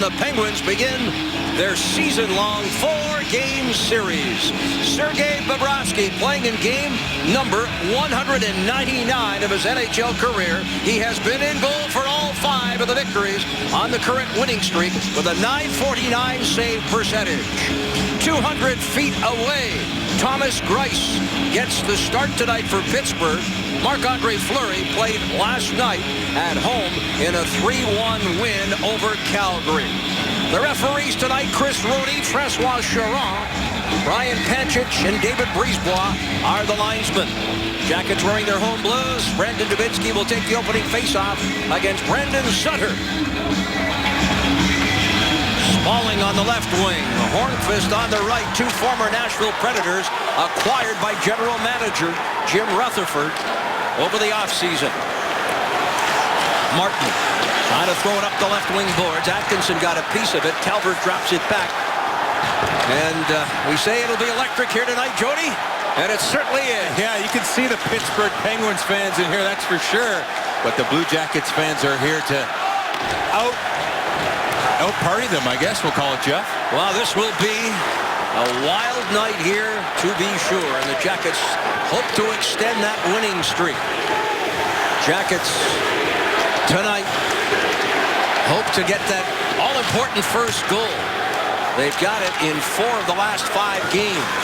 the Penguins begin their season-long 4-game series. Sergei Bobrovsky playing in game number 199 of his NHL career. He has been in goal for all 5 of the victories on the current winning streak with a .949 save percentage. 200 feet away, Thomas Greiss gets the start tonight for Pittsburgh. Marc-Andre Fleury played last night at home in a 3-1 win over Calgary. The referees tonight, Chris Rooney, Francois Charon, Brian Pancic, and David Brisebois are the linesmen. Jackets wearing their home blues. Brendan Dubinsky will take the opening faceoff against Brendan Sutter. Smalling on the left wing, Hornqvist on the right. 2 former Nashville Predators acquired by general manager Jim Rutherford over the offseason. Martin trying to throw it up the left wing boards. Atkinson got a piece of it. Talbot drops it back. And we say it'll be electric here tonight, Jody. And it certainly is. Yeah, you can see the Pittsburgh Penguins fans in here, that's for sure. But the Blue Jackets fans are here to out-party them, I guess we'll call it, Jeff. Well, this will be a wild night here, to be sure. And the Jackets hope to extend that winning streak. Jackets tonight hope to get that all-important first goal. They've got it in 4 of the last 5 games.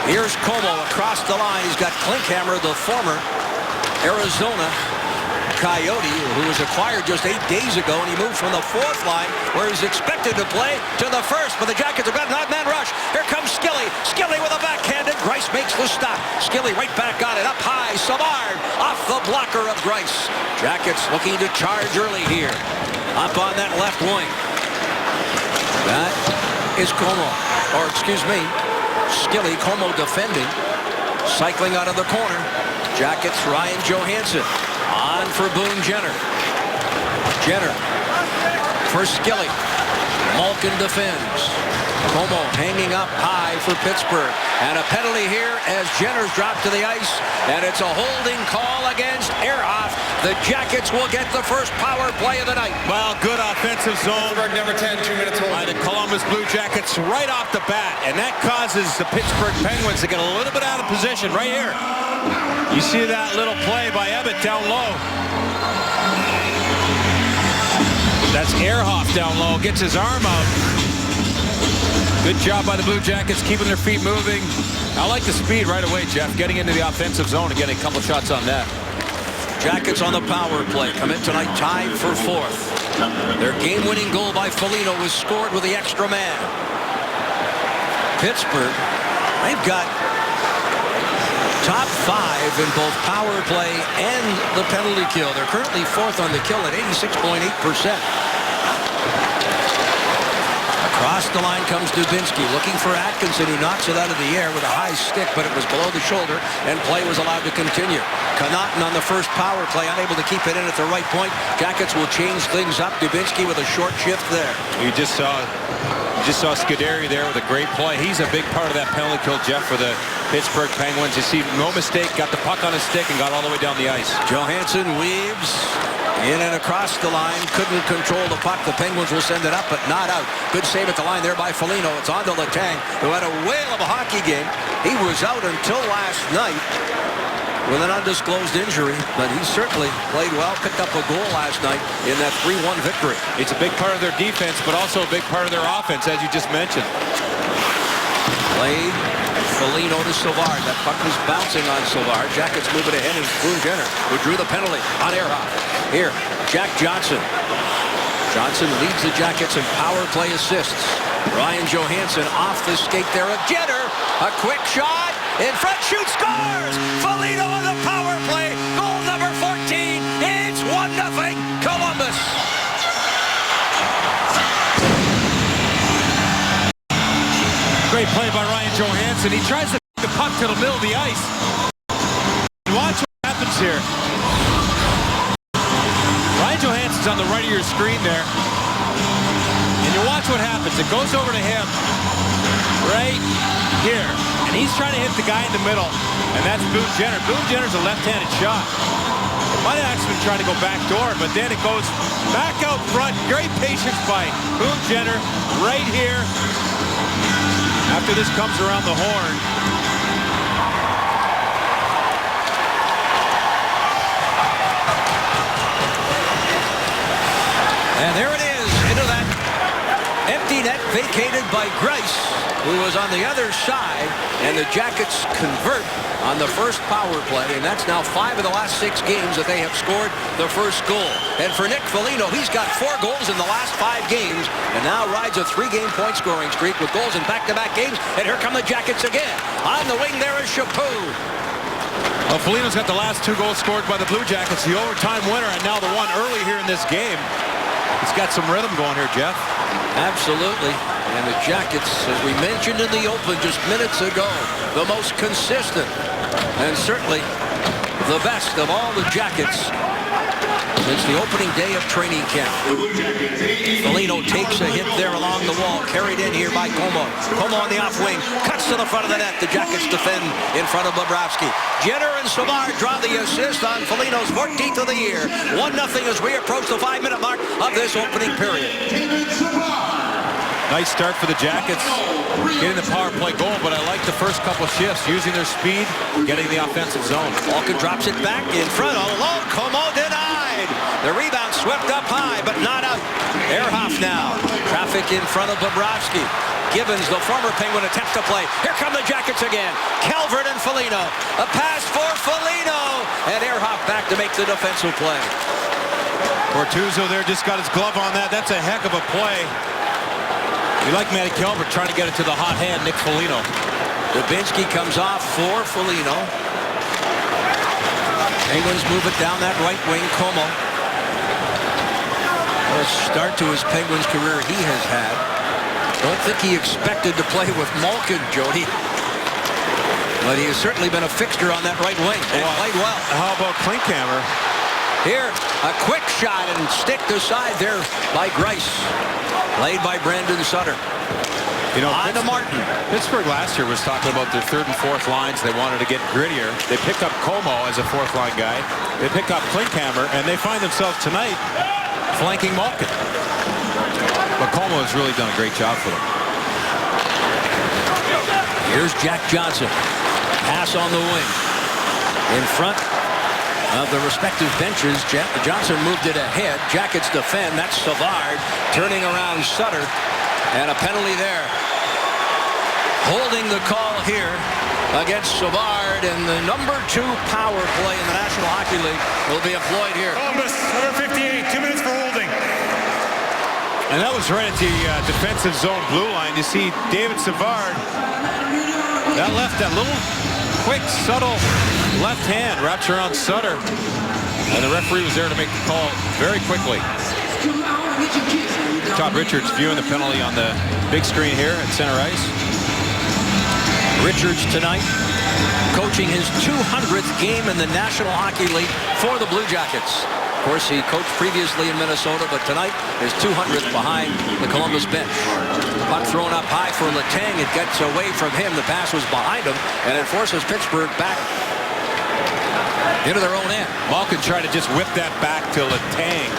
Here's Como across the line. He's got Klinkhammer, the former Arizona Coyote, who was acquired just 8 days ago, and he moved from the 4th line, where he's expected to play, to the 1st. But the Jackets have got an odd-man rush. Here comes Skilly. Skilly with a backhanded. Greiss makes the stop. Skilly right back on it. Up high. Savard off the blocker of Greiss. Jackets looking to charge early here. Up on that left wing. That is Como. Or, excuse me, Skilly. Como defending. Cycling out of the corner. Jackets, Ryan Johansson. On for Boone Jenner. Jenner for Skilly. Malkin defends. Como hanging up high for Pittsburgh. And a penalty here as Jenner's dropped to the ice. And it's a holding call against Ehrhoff. The Jackets will get the first power play of the night. Well, good offensive zone. Pittsburgh number 10, 2 minutes hold. By the Columbus Blue Jackets right off the bat. And that causes the Pittsburgh Penguins to get a little bit out of position right here. You see that little play by Ebbett down low. That's Ehrhoff down low. Gets his arm out. Good job by the Blue Jackets keeping their feet moving. I like the speed right away, Jeff. Getting into the offensive zone and getting a couple shots on that. Jackets on the power play come in tonight tied for 4th. Their game-winning goal by Foligno was scored with the extra man. Pittsburgh, they've got top 5 in both power play and the penalty kill. They're currently 4th on the kill at 86.8%. Across the line comes Dubinsky looking for Atkinson, who knocks it out of the air with a high stick, but it was below the shoulder, and play was allowed to continue. Connaughton on the first power play, unable to keep it in at the right point. Jackets will change things up. Dubinsky with a short shift there. You just saw Scuderi there with a great play. He's a big part of that penalty kill, Jeff, for the Pittsburgh Penguins. You see, no mistake, got the puck on his stick and got all the way down the ice. Johansson weaves in and across the line. Couldn't control the puck. The Penguins will send it up, but not out. Good save at the line there by Foligno. It's on to Letang, who had a whale of a hockey game. He was out until last night with an undisclosed injury, but he certainly played well, picked up a goal last night in that 3-1 victory. It's a big part of their defense, but also a big part of their offense, as you just mentioned. Played Foligno to Savard. That puck was bouncing on Savard. Jackets move it ahead, and Boone Jenner, who drew the penalty on Ehrhoff. Here, Jack Johnson. Johnson leads the Jackets in power play assists. Ryan Johansson off the skate there of Jenner. A quick shot. In front, shoots, scores! Foligno on the power play. Goal number 14. It's 1-0 Columbus. Great play by Ryan Johansson. He tries to pick the puck to the middle of the ice. And watch what happens here. Ryan Johansson's on the right of your screen there. And you watch what happens. It goes over to him right here. And he's trying to hit the guy in the middle. And that's Boone Jenner. Boone Jenner's a left-handed shot. Might have actually been trying to go back door, but then it goes back out front. Great patience by Boone Jenner right here. After this comes around the horn. And there it is, into that empty net vacated by Grice, who was on the other side, and the Jackets convert on the first power play, and that's now 5 of the last 6 games that they have scored the first goal. And for Nick Foligno, he's got 4 goals in the last 5 games, and now rides a 3-game point scoring streak with goals in back-to-back games. And here come the Jackets again. On the wing there is Chaput. Well, Foligno's got the last 2 goals scored by the Blue Jackets, the overtime winner, and now the one early here in this game. It's got some rhythm going here, Jeff. Absolutely. And the Jackets, as we mentioned in the open just minutes ago, the most consistent and certainly the best of all the Jackets since the opening day of training camp. Foligno takes a hit there along the wall, carried in here by Como. Como on the off wing, cuts to the front of the net. The Jackets defend in front of Bobrovsky. Jenner and Savard draw the assist on Foligno's 14th of the year. 1-0 as we approach the 5-minute mark of this opening period. Nice start for the Jackets, getting the power play goal, but I like the first couple shifts, using their speed, getting the offensive zone. Malkin drops it back in front all alone. Como denied. The rebound swept up high, but not out. Ehrhoff now. Traffic in front of Bobrovsky. Gibbons, the former Penguin, attempts to play. Here come the Jackets again. Calvert and Foligno. A pass for Foligno. And Ehrhoff back to make the defensive play. Bortuzzo there just got his glove on that. That's a heck of a play. You like Matty Calvert trying to get it to the hot hand, Nick Foligno. Dubinsky comes off for Foligno. Penguins move it down that right wing. Como. What a start to his Penguins career he has had. Don't think he expected to play with Malkin, Jody. But he has certainly been a fixture on that right wing and played well. How about Klinkhammer? Here, a quick shot and stick to side there by Grice. Played by Brandon Sutter. You know, on to Martin. Pittsburgh last year was talking about their 3rd and 4th lines. They wanted to get grittier. They pick up Como as a 4th line guy. They pick up Klinkhammer, and they find themselves tonight flanking Malkin. But Como has really done a great job for them. Here's Jack Johnson. Pass on the wing. In front of the respective benches, Johnson moved it ahead. Jackets defend. That's Savard turning around Sutter. And a penalty there. Holding the call here against Savard, and the number 2 power play in the National Hockey League will be employed here. Columbus, number 58, 2 minutes for holding. And that was right at the defensive zone blue line. You see David Savard. That left that little quick, subtle left hand wraps around Sutter. And the referee was there to make the call very quickly. Todd Richards viewing the penalty on the big screen here at center ice. Richards tonight coaching his 200th game in the National Hockey League for the Blue Jackets. Of course, he coached previously in Minnesota, but tonight his 200th behind the Columbus bench. Puck thrown up high for Letang. It gets away from him. The pass was behind him, and it forces Pittsburgh back into their own end. Malkin tried to just whip that back to Letang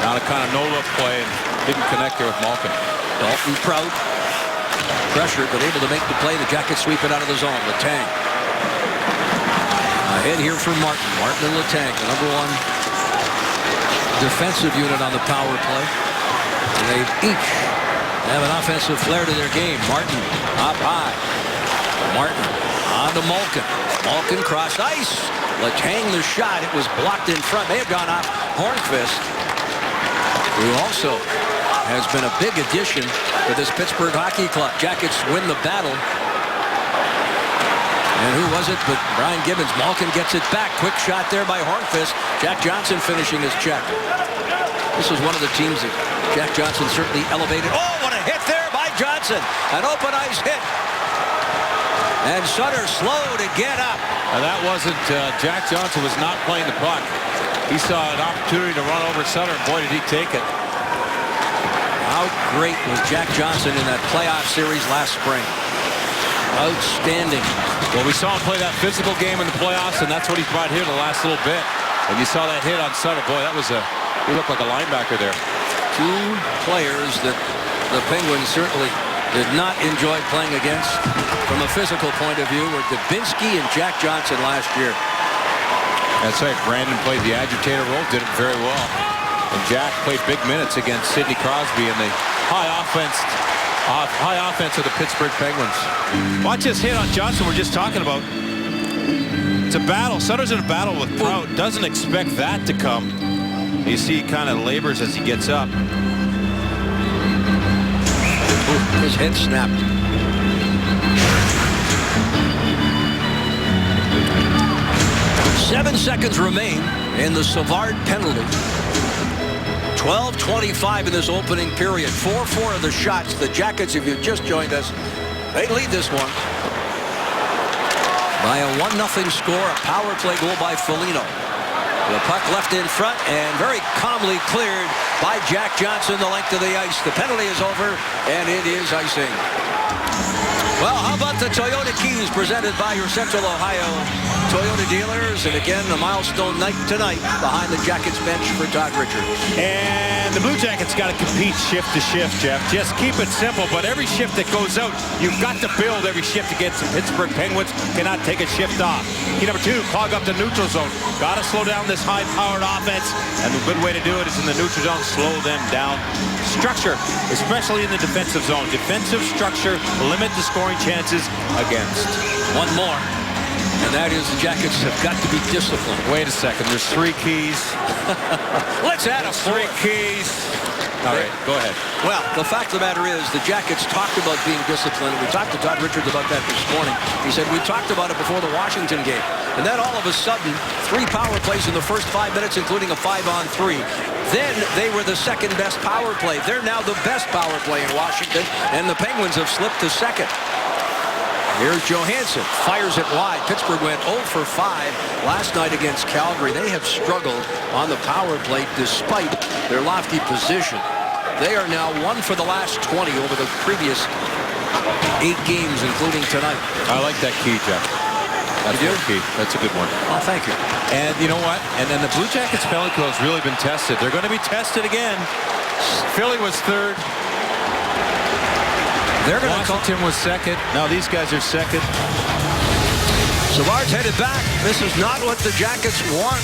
on a kind of no-look play and didn't connect there with Malkin. Dalton Prout pressured, but able to make the play. The Jackets sweep it out of the zone. Letang. Ahead here for Martin. Martin and Letang, the number 1 defensive unit on the power play. And they each have an offensive flair to their game. Martin up high. Martin on to Malkin. Malkin cross ice. Letang the shot. It was blocked in front. May have gone off Hornqvist, who also has been a big addition to this Pittsburgh Hockey Club. Jackets win the battle. And who was it but Brian Gibbons? Malkin gets it back. Quick shot there by Hornqvist. Jack Johnson finishing his check. This was one of the teams that Jack Johnson certainly elevated. Oh, what a hit there by Johnson. An open ice hit. And Sutter slow to get up. Now that wasn't, Jack Johnson was not playing the puck. He saw an opportunity to run over Sutter, and boy, did he take it. How great was Jack Johnson in that playoff series last spring? Outstanding. Well, we saw him play that physical game in the playoffs, and that's what he's brought here the last little bit. And you saw that hit on Sutter. Boy, that was he looked like a linebacker there. Two players that the Penguins certainly did not enjoy playing against from a physical point of view were Dubinsky and Jack Johnson last year. That's right. Brandon played the agitator role, did it very well. And Jack played big minutes against Sidney Crosby in the high offense of the Pittsburgh Penguins. Watch this hit on Johnson we're just talking about. It's a battle. Sutter's in a battle with Prout. Doesn't expect that to come. You see he kind of labors as he gets up. His head snapped. Seven seconds remain in the Savard penalty. 12:25 in this opening period. 4-4 of the shots. The Jackets, if you've just joined us, they lead this one by a 1-0 score. A power play goal by Foligno. The puck left in front and very calmly cleared by Jack Johnson the length of the ice. The penalty is over and it is icing. Well, how about the Toyota Keys presented by your Central Ohio Toyota dealers? And again, a milestone night tonight behind the Jackets bench for Todd Richards. And the Blue Jackets got to compete shift to shift, Jeff. Just keep it simple, but every shift that goes out, you've got to build every shift against the Pittsburgh Penguins. Cannot take a shift off. Key number 2, clog up the neutral zone. Got to slow down this high-powered offense, and the good way to do it is in the neutral zone, slow them down. Structure, especially in the defensive zone. Defensive structure, limit the scoring chances against. One more, and that is the Jackets have got to be disciplined. Wait a second. There's 3 keys. Let's add a 3 keys. All right, go ahead. Well, the fact of the matter is the Jackets talked about being disciplined. We talked to Todd Richards about that this morning. He said, we talked about it before the Washington game. And then all of a sudden, 3 power plays in the first 5 minutes, including a 5-on-3. Then they were the second best power play. They're now the best power play in Washington, and the Penguins have slipped to second. Here's Johansson, fires it wide. Pittsburgh went 0 for 5 last night against Calgary. They have struggled on the power play despite their lofty position. They are now 1 for the last 20 over the previous 8 games, including tonight. I like that key, Jeff. That's You do? a key. That's a good one. Oh, thank you. And you know what? And then the Blue Jackets penalty kill has really been tested. They're going to be tested again. Philly was 3rd. They're going to Washington was 2nd. Now these guys are 2nd. Savard's headed back. This is not what the Jackets want.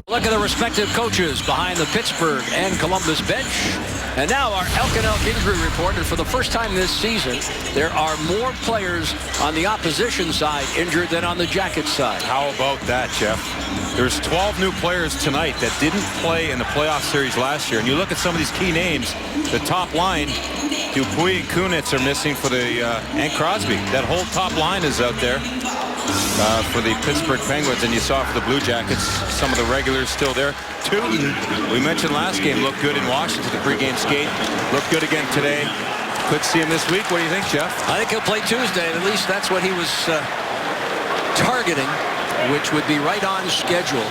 Look at the respective coaches behind the Pittsburgh and Columbus bench. And now our Elk and Elk injury report. And for the first time this season, there are more players on the opposition side injured than on the Jackets side. How about that, Jeff? There's 12 new players tonight that didn't play in the playoff series last year. And you look at some of these key names, the top line, Dupuis and Kunitz are missing for the, and Crosby. That whole top line is out there for the Pittsburgh Penguins. And you saw for the Blue Jackets, some of the regulars still there. Tootin, we mentioned last game, looked good in Washington, the pregame skate. Looked good again today. Could see him this week. What do you think, Jeff? I think he'll play Tuesday, and at least that's what he was targeting, which would be right on schedule.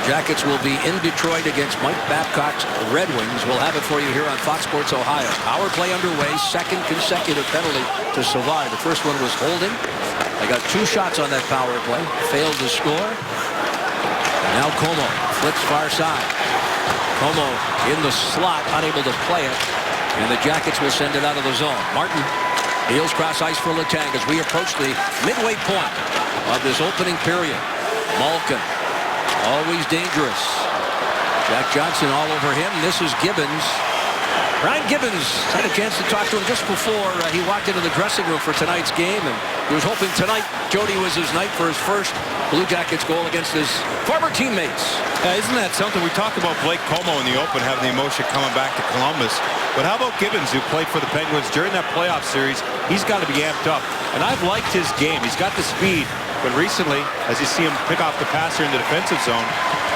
Jackets will be in Detroit against Mike Babcock's Red Wings. We'll have it for you here on Fox Sports Ohio. Power play underway, second consecutive penalty to Savard. The first one was holding. They got 2 shots on that power play, failed to score. And now Como flips far side. Como in the slot, unable to play it, and the Jackets will send it out of the zone. Martin deals cross ice for Letang as we approach the midway point of this opening period. Malkin, always dangerous. Jack Johnson all over him. This is Gibbons. Ryan Gibbons had a chance to talk to him just before he walked into the dressing room for tonight's game, and he was hoping tonight, Jody, was his night for his first Blue Jackets goal against his former teammates. Isn't that something? We talked about Blake Como in the open having the emotion coming back to Columbus. But how about Gibbons, who played for the Penguins during that playoff series? He's got to be amped up. And I've liked his game. He's got the speed. But recently, as you see him pick off the passer in the defensive zone,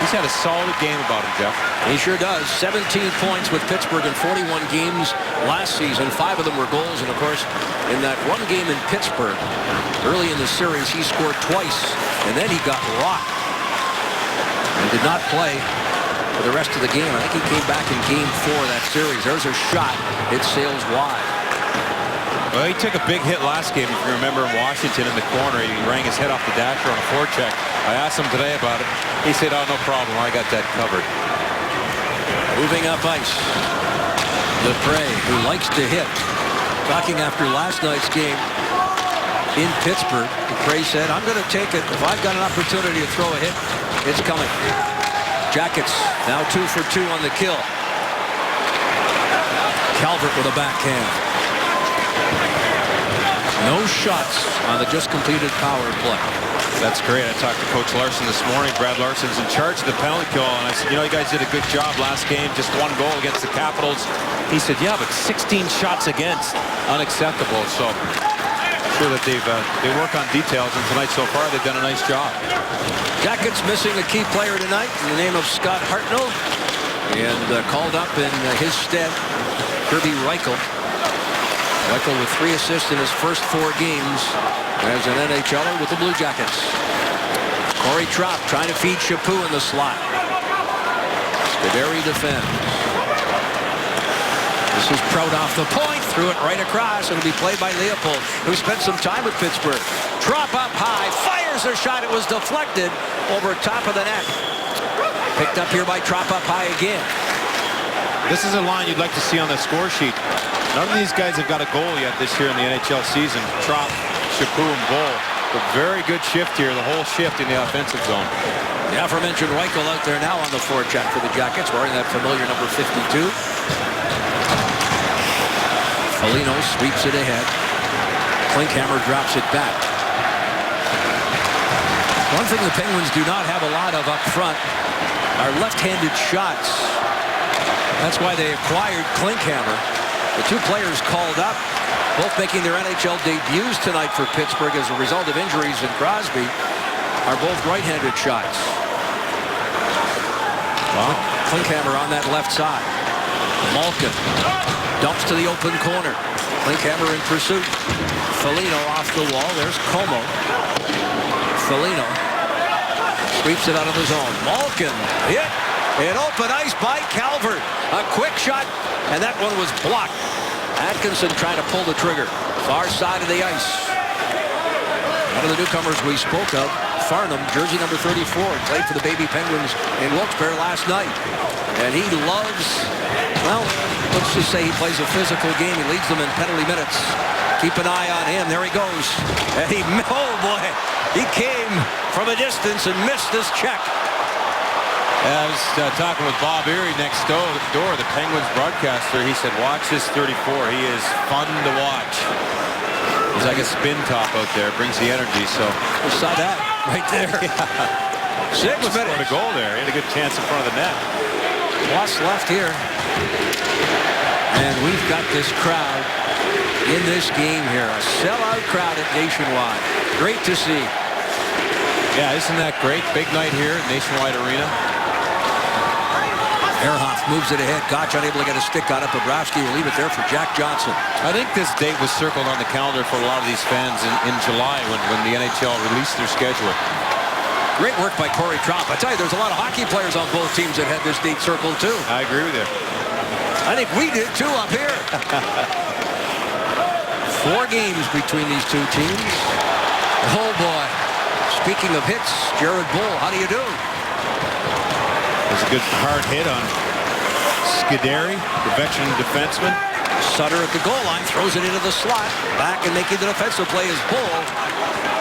he's had a solid game about him, Jeff. He sure does. 17 points with Pittsburgh in 41 games last season. 5 of them were goals. And, of course, in that one game in Pittsburgh, early in the series, he scored twice. And then he got rocked and did not play for the rest of the game. I think he came back in game 4 of that series. There's a shot. It sails wide. Well, he took a big hit last game, if you remember, in Washington in the corner. He rang his head off the dasher on a forecheck. I asked him today about it. He said, oh, no problem. I got that covered. Moving up ice. Dupre, who likes to hit. Talking after last night's game in Pittsburgh, Dupre said, I'm going to take it. If I've got an opportunity to throw a hit, it's coming. Jackets now 2 for 2 on the kill. Calvert with a backhand. No shots on the just completed power play. That's great. I talked to Coach Larson this morning. Brad Larson's in charge of the penalty kill, and I said, you know, you guys did a good job last game, just 1 goal against the Capitals. He said, yeah, but 16 shots against, unacceptable. So I'm sure that they work on details, and tonight so far they've done a nice job. Jackets missing a key player tonight in the name of Scott Hartnell, and called up in his stead Kirby Reichel. Reichel with 3 assists in his first 4 games as an NHLer with the Blue Jackets. Corey Tropp trying to feed Chaput in the slot. Scuderi defends. This is Prout off the point, threw it right across. It'll be played by Leopold, who spent some time with Pittsburgh. Tropp up high, fires a shot. It was deflected over top of the net. Picked up here by Tropp up high again. This is a line you'd like to see on the score sheet. None of these guys have got a goal yet this year in the NHL season. Tropp, Chaput, and Bull. A very good shift here, the whole shift in the offensive zone. The aforementioned Reichel out there now on the forecheck for the Jackets, wearing that familiar number 52. Foligno sweeps it ahead. Klinkhammer drops it back. One thing the Penguins do not have a lot of up front are left-handed shots. That's why they acquired Klinkhammer. The 2 players called up, both making their NHL debuts tonight for Pittsburgh as a result of injuries in Crosby, are both right-handed shots. Well, Klinkhammer on that left side. Malkin dumps to the open corner. Klinkhammer in pursuit. Foligno off the wall. There's Como. Foligno sweeps it out of the zone. Malkin hit. In open ice by Calvert. A quick shot, and that one was blocked. Atkinson trying to pull the trigger. Far side of the ice. One of the newcomers we spoke of, Farnham, jersey number 34, played for the Baby Penguins in Wilkes-Barre last night. And he loves, well, let's just say he plays a physical game. He leads them in penalty minutes. Keep an eye on him. There he goes. And oh boy, he came from a distance and missed this check. I was talking with Bob Erie next door, the Penguins broadcaster. He said, watch this 34. He is fun to watch. He's like a spin top out there. Brings the energy. So we saw that right there. Yeah. 6 minutes. Scored a goal there. He had a good chance in front of the net. Plus left here. And we've got this crowd in this game here. A sellout crowd at Nationwide. Great to see. Yeah, isn't that great? Big night here at Nationwide Arena. Ehrhoff moves it ahead. Gotch unable to get a stick on it. Bobrovsky will leave it there for Jack Johnson. I think this date was circled on the calendar for a lot of these fans in July when the NHL released their schedule. Great work by Corey Tropp. I tell you, there's a lot of hockey players on both teams that had this date circled too. I agree with you. I think we did too up here. 4 games between these 2 teams. Oh boy. Speaking of hits, Jared Bull, how do you do? There's a good hard hit on Scuderi, the veteran defenseman. Sutter at the goal line, throws it into the slot. Back and making the defensive play is Bull.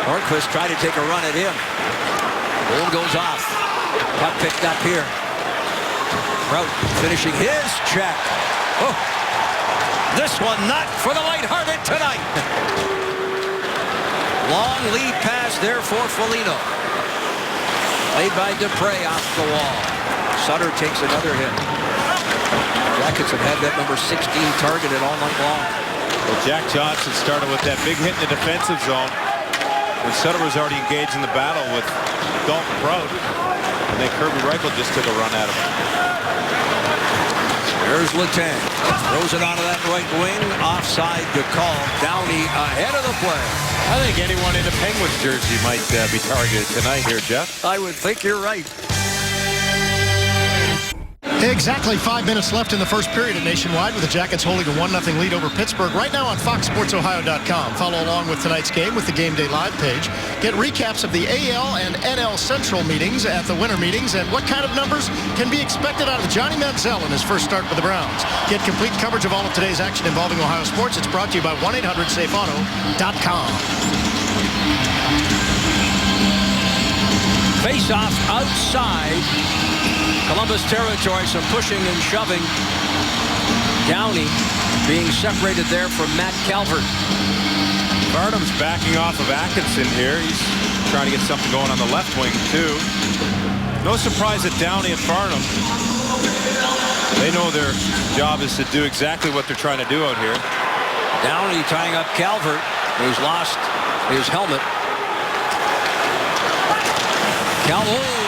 Hornqvist tried to take a run at him. Bull goes off. Puck picked up here. Prout finishing his check. Oh, this one not for the lighthearted tonight. Long lead pass there for Foligno. Played by Dupre off the wall. Sutter takes another hit. Jackets have had that number 16 targeted all night long. Well, Jack Johnson started with that big hit in the defensive zone when Sutter was already engaged in the battle with Dalton Prout. And then Kirby Reichel just took a run at him. There's Letang. Throws it onto that right wing. Offside to call. Downey ahead of the play. I think anyone in a Penguins jersey might be targeted tonight here, Jeff. I would think you're right. Exactly 5 minutes left in the first period at Nationwide, with the Jackets holding a 1-0 lead over Pittsburgh right now on FoxSportsOhio.com. Follow along with tonight's game with the Game Day Live page. Get recaps of the AL and NL Central meetings at the winter meetings and what kind of numbers can be expected out of Johnny Manziel in his first start with the Browns. Get complete coverage of all of today's action involving Ohio sports. It's brought to you by 1-800-SAFEAUTO.com. Face-off outside Columbus territory, some pushing and shoving. Downey being separated there from Matt Calvert. Farnham's backing off of Atkinson here. He's trying to get something going on the left wing, too. No surprise that Downey and Farnham, they know their job is to do exactly what they're trying to do out here. Downey tying up Calvert, who's lost his helmet. Oh,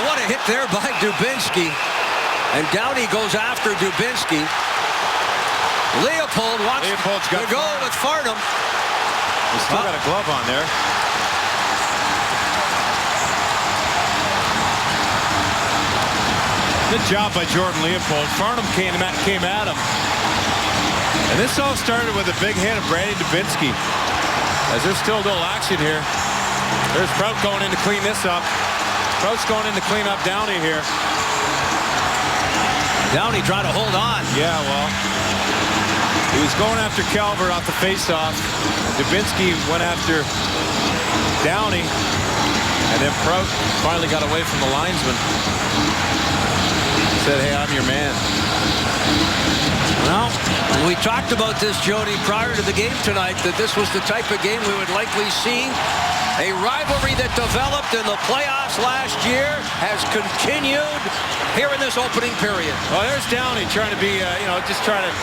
what a hit there by Dubinsky. And Downey goes after Dubinsky. Leopold wants to go with Farnham. He's still got a glove on there. Good job by Jordan Leopold. Farnham came at him. And this all started with a big hit of Brady Dubinsky. As there's still a little action here. There's Prout going in to clean this up. Prout's going in to clean up Downey here. Downey trying to hold on. Yeah, well, he was going after Calvert off the faceoff. Dubinsky went after Downey, and then Prout finally got away from the linesman. Said, hey, I'm your man. Well, we talked about this, Jody, prior to the game tonight, that this was the type of game we would likely see. A rivalry that developed in the playoffs last year has continued here in this opening period. Well, there's Downey trying to be, just trying to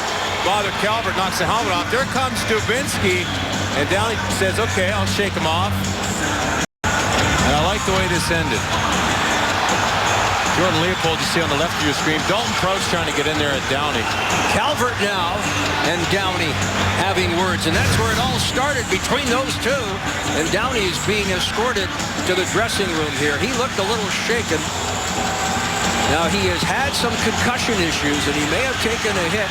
bother Calvert, knocks the helmet off. There comes Dubinsky, and Downey says, okay, I'll shake him off. And I like the way this ended. Jordan Leopold, you see on the left of your screen. Dalton Prout's trying to get in there at Downey. Calvert now and Downey having words, and that's where it all started between those two. And Downey is being escorted to the dressing room here. He looked a little shaken. Now, he has had some concussion issues, and he may have taken a hit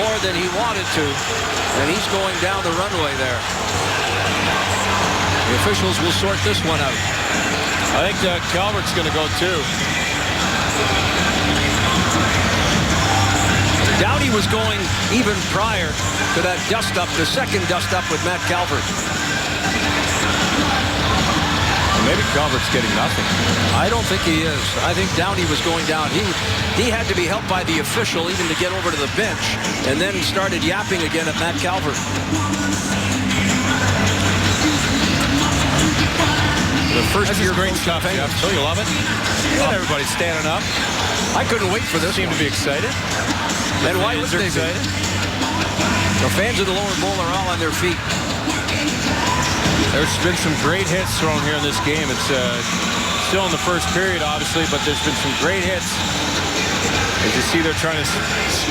more than he wanted to. And he's going down the runway there. The officials will sort this one out. I think Calvert's going to go, too. Downey was going even prior to that dust-up, the second dust-up with Matt Calvert. Maybe Calvert's getting nothing. I don't think he is. I think Downey was going down. He had to be helped by the official even to get over to the bench, and then started yapping again at Matt Calvert. The first year great stuff, Jeff. Oh, you love it? And everybody's standing up. I couldn't wait for this. Seem to be excited. And why would they be excited? The fans of the lower bowl are all on their feet. There's been some great hits thrown here in this game. It's still in the first period, obviously, but there's been some great hits. As you see, they're trying to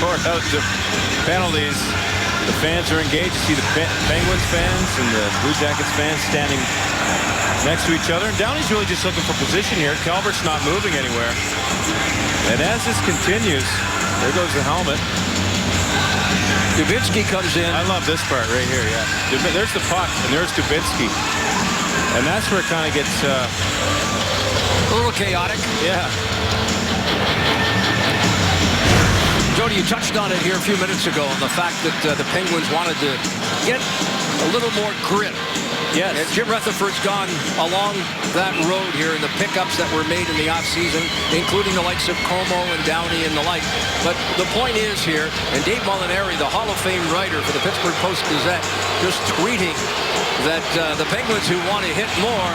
sort out the penalties. The fans are engaged. You see the Penguins fans and the Blue Jackets fans standing next to each other. And Downey's really just looking for position here. Calvert's not moving anywhere. And as this continues, there goes the helmet. Dubinsky comes in. I love this part right here, yeah. There's the puck, and there's Dubinsky. And that's where it kind of gets... a little chaotic. Yeah. Jody, you touched on it here a few minutes ago, on the fact that the Penguins wanted to get a little more grit. Yes. And Jim Rutherford's gone along that road here in the pickups that were made in the offseason, including the likes of Como and Downey and the like. But the point is here, and Dave Molinari, the Hall of Fame writer for the Pittsburgh Post-Gazette, just tweeting that the Penguins who want to hit more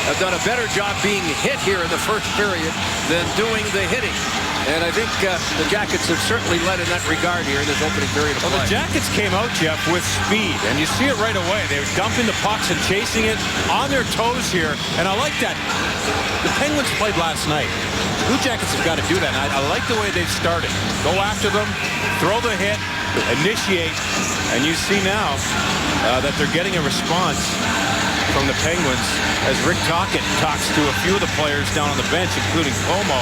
have done a better job being hit here in the first period than doing the hitting. And I think the Jackets have certainly led in that regard here in this opening period of play. Well, the Jackets came out, Jeff, with speed, and you see it right away. They were dumping the pucks and chasing it on their toes here, and I like that. The Penguins played last night. Blue Jackets have got to do that, and I like the way they've started. Go after them, throw the hit, initiate, and you see now that they're getting a response from the Penguins as Rick Tocchet talks to a few of the players down on the bench, including Como.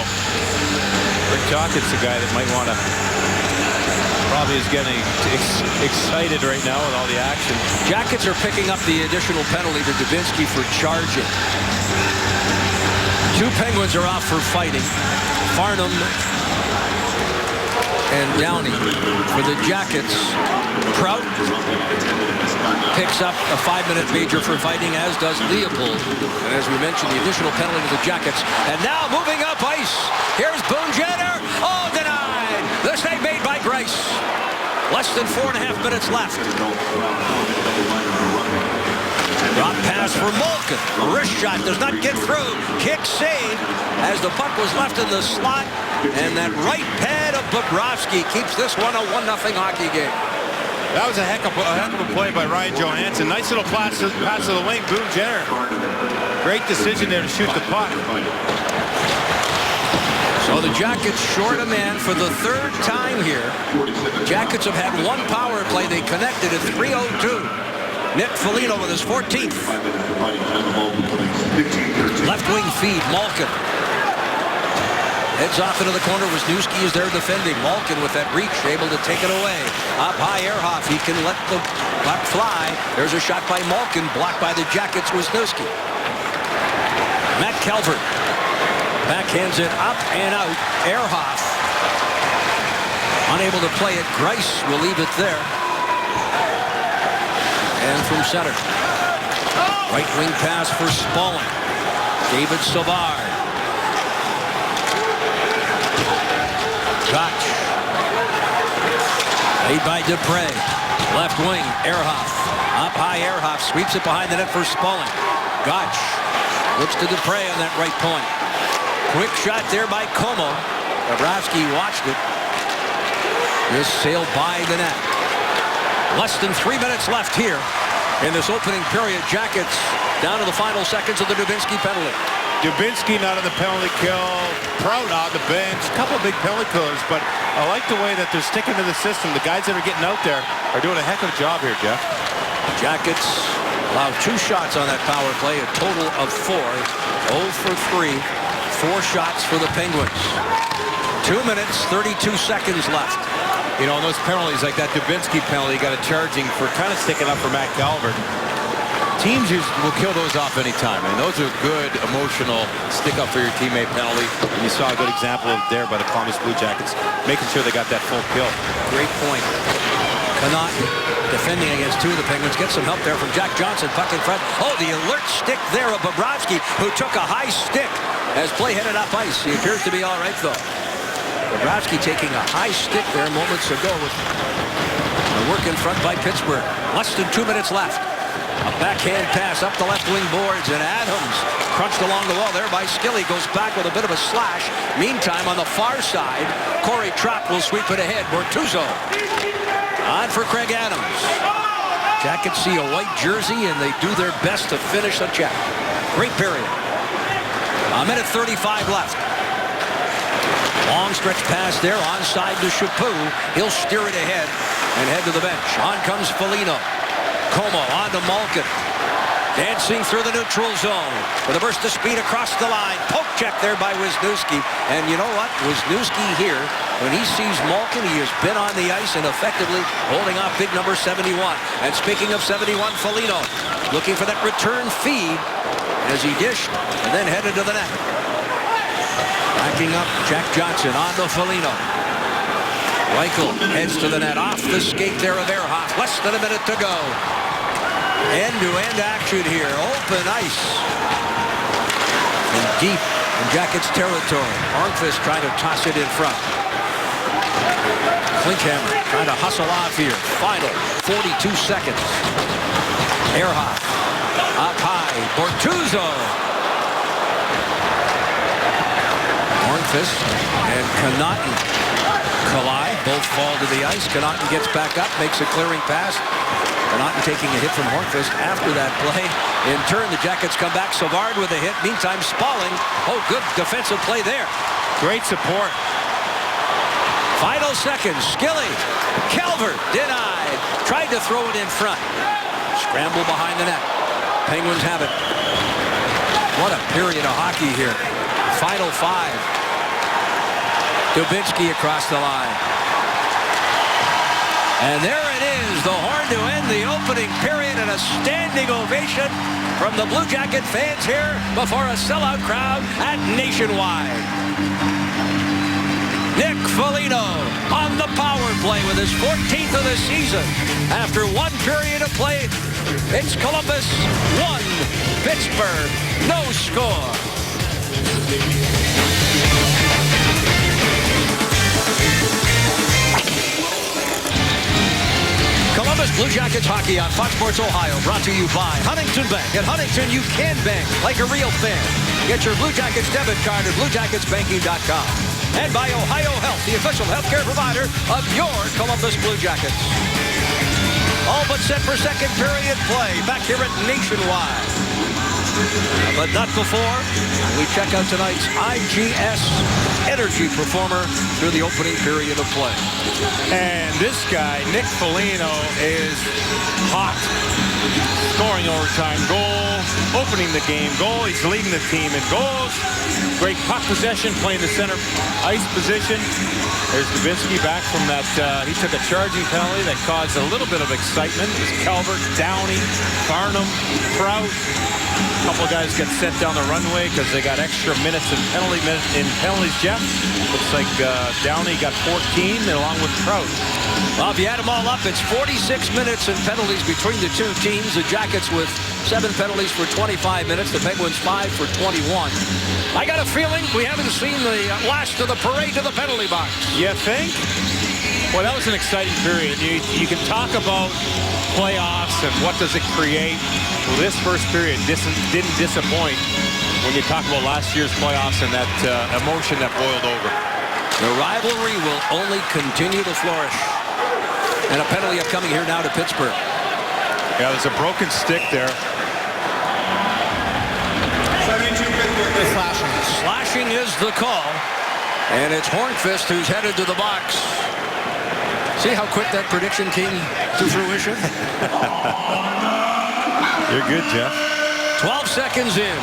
Rick Tocchet's the guy that might want to, probably is getting excited right now with all the action. Jackets are picking up the additional penalty to Dubinsky for charging. 2 Penguins are off for fighting. Farnham and Downey for the Jackets. Prout picks up a 5-minute major for fighting, as does Leopold. And as we mentioned, the additional penalty to the Jackets. And now moving up ice. Here's Boone Jenner. Oh, denied. The save made by Greiss. Less than 4.5 minutes left. Drop pass for Malkin. A wrist shot does not get through. Kick saved as the puck was left in the slot. And that right pad of Bobrovsky keeps this one a 1-0 hockey game. That was a heck of a play by Ryan Johansson. Nice little pass to the wing. Boone Jenner. Great decision there to shoot the puck. So the Jackets short a man for the 3rd time here. Jackets have had 1 power play. They connected at 3:02. Nick Foligno with his 14th. Left wing feed, Malkin. Heads off into the corner. Wisniewski is there defending. Malkin with that reach, able to take it away. Up high, Ehrhoff. He can let the puck fly. There's a shot by Malkin, blocked by the Jackets. Wisniewski. Matt Calvert backhands it up and out. Ehrhoff unable to play it. Greiss will leave it there. And from center, right wing pass for Spalling. David Savard. Gotch. Made by Dupre. Left wing, Ehrhoff. Up high, Ehrhoff sweeps it behind the net for Spalling. Gotch looks to Dupre on that right point. Quick shot there by Como. Bobrovsky watched it. Just sailed by the net. Less than 3 minutes left here in this opening period. Jackets down to the final seconds of the Dubinsky penalty. Dubinsky not on the penalty kill. Prout on the bench. A couple of big penalty killers, but I like the way that they're sticking to the system. The guys that are getting out there are doing a heck of a job here, Jeff. Jackets allowed 2 shots on that power play, a total of 4. 0 for 3. 4 shots for the Penguins. 2 minutes, 32 seconds left. You know, in those penalties like that Dubinsky penalty, got a charging for kind of sticking up for Matt Calvert. Teams will kill those off anytime, and those are good, emotional, stick up for your teammate penalty. And you saw a good example of there by the Columbus Blue Jackets, making sure they got that full kill. Great point. Connaughton defending against 2 of the Penguins. Get some help there from Jack Johnson. Puck in front. Oh, the alert stick there of Bobrovsky, who took a high stick as play headed up ice. He appears to be all right, though. Bobrovsky taking a high stick there moments ago with the work in front by Pittsburgh. Less than 2 minutes left. A backhand pass up the left wing boards, and Adams crunched along the wall there by Skilly. Goes back with a bit of a slash. Meantime, on the far side, Corey Trapp will sweep it ahead. Bortuzzo on for Craig Adams. Jackets see a white jersey, and they do their best to finish the check. Great period. A minute 35 left. Long stretch pass there, onside to Chaput. He'll steer it ahead and head to the bench. On comes Foligno. Como on to Malkin. Dancing through the neutral zone with a burst of speed across the line. Poke check there by Wisniewski. And you know what? Wisniewski here, when he sees Malkin, he has been on the ice and effectively holding off big number 71. And speaking of 71, Foligno looking for that return feed as he dished and then headed to the net. Backing up, Jack Johnson on to Foligno. Reichel heads to the net, off the skate there of Ehrhoff. Less than a minute to go. End-to-end action here, open ice. And deep in Jackets territory. Arnquist trying to toss it in front. Klinkhammer trying to hustle off here. Final 42 seconds. Ehrhoff up high. Bortuzzo. Arnquist and Connaughton collide. Both fall to the ice. Connaughton gets back up, makes a clearing pass. Connaughton taking a hit from Hornqvist after that play. In turn, the Jackets come back. Savard with a hit. Meantime, Spalling. Oh, good defensive play there. Great support. Final seconds. Skilly. Calvert denied. Tried to throw it in front. Scramble behind the net. Penguins have it. What a period of hockey here. Final 5. Dubinsky across the line. And there it is, the horn to end the opening period, and a standing ovation from the Blue Jacket fans here before a sellout crowd at Nationwide. Nick Foligno on the power play with his 14th of the season. After one period of play, it's Columbus 1, Pittsburgh no score. Columbus Blue Jackets hockey on Fox Sports Ohio, brought to you by Huntington Bank. At Huntington, you can bank like a real fan. Get your Blue Jackets debit card at BlueJacketsBanking.com. And by Ohio Health, the official healthcare provider of your Columbus Blue Jackets. All but set for second period play back here at Nationwide. But not before we check out tonight's IGS Energy Performer through the opening period of play. And this guy, Nick Foligno, is hot. Scoring overtime goal, opening the game goal. He's leading the team in goals. Great puck possession, playing the center ice position. There's Dubinsky back from that. He took a charging penalty that caused a little bit of excitement. It was Calvert, Downey, Farnham, Prout. A couple of guys got sent down the runway because they got extra minutes in penalties, Jeff. Looks like Downey got 14 along with Prout. Well, if you add them all up, it's 46 minutes in penalties between the two teams. The Jackets with 7 penalties for 25 minutes. The Penguins 5 for 21. I got a feeling we haven't seen the last of the parade to the penalty box. You think? Well, that was an exciting period. You can talk about playoffs and what does it create. Well, this first period didn't disappoint when you talk about last year's playoffs and that emotion that boiled over. The rivalry will only continue to flourish. And a penalty upcoming here now to Pittsburgh. Yeah, there's a broken stick there. Slashing is the call. And it's Hornqvist who's headed to the box. See how quick that prediction came to fruition? You're good, Jeff. 12 seconds in.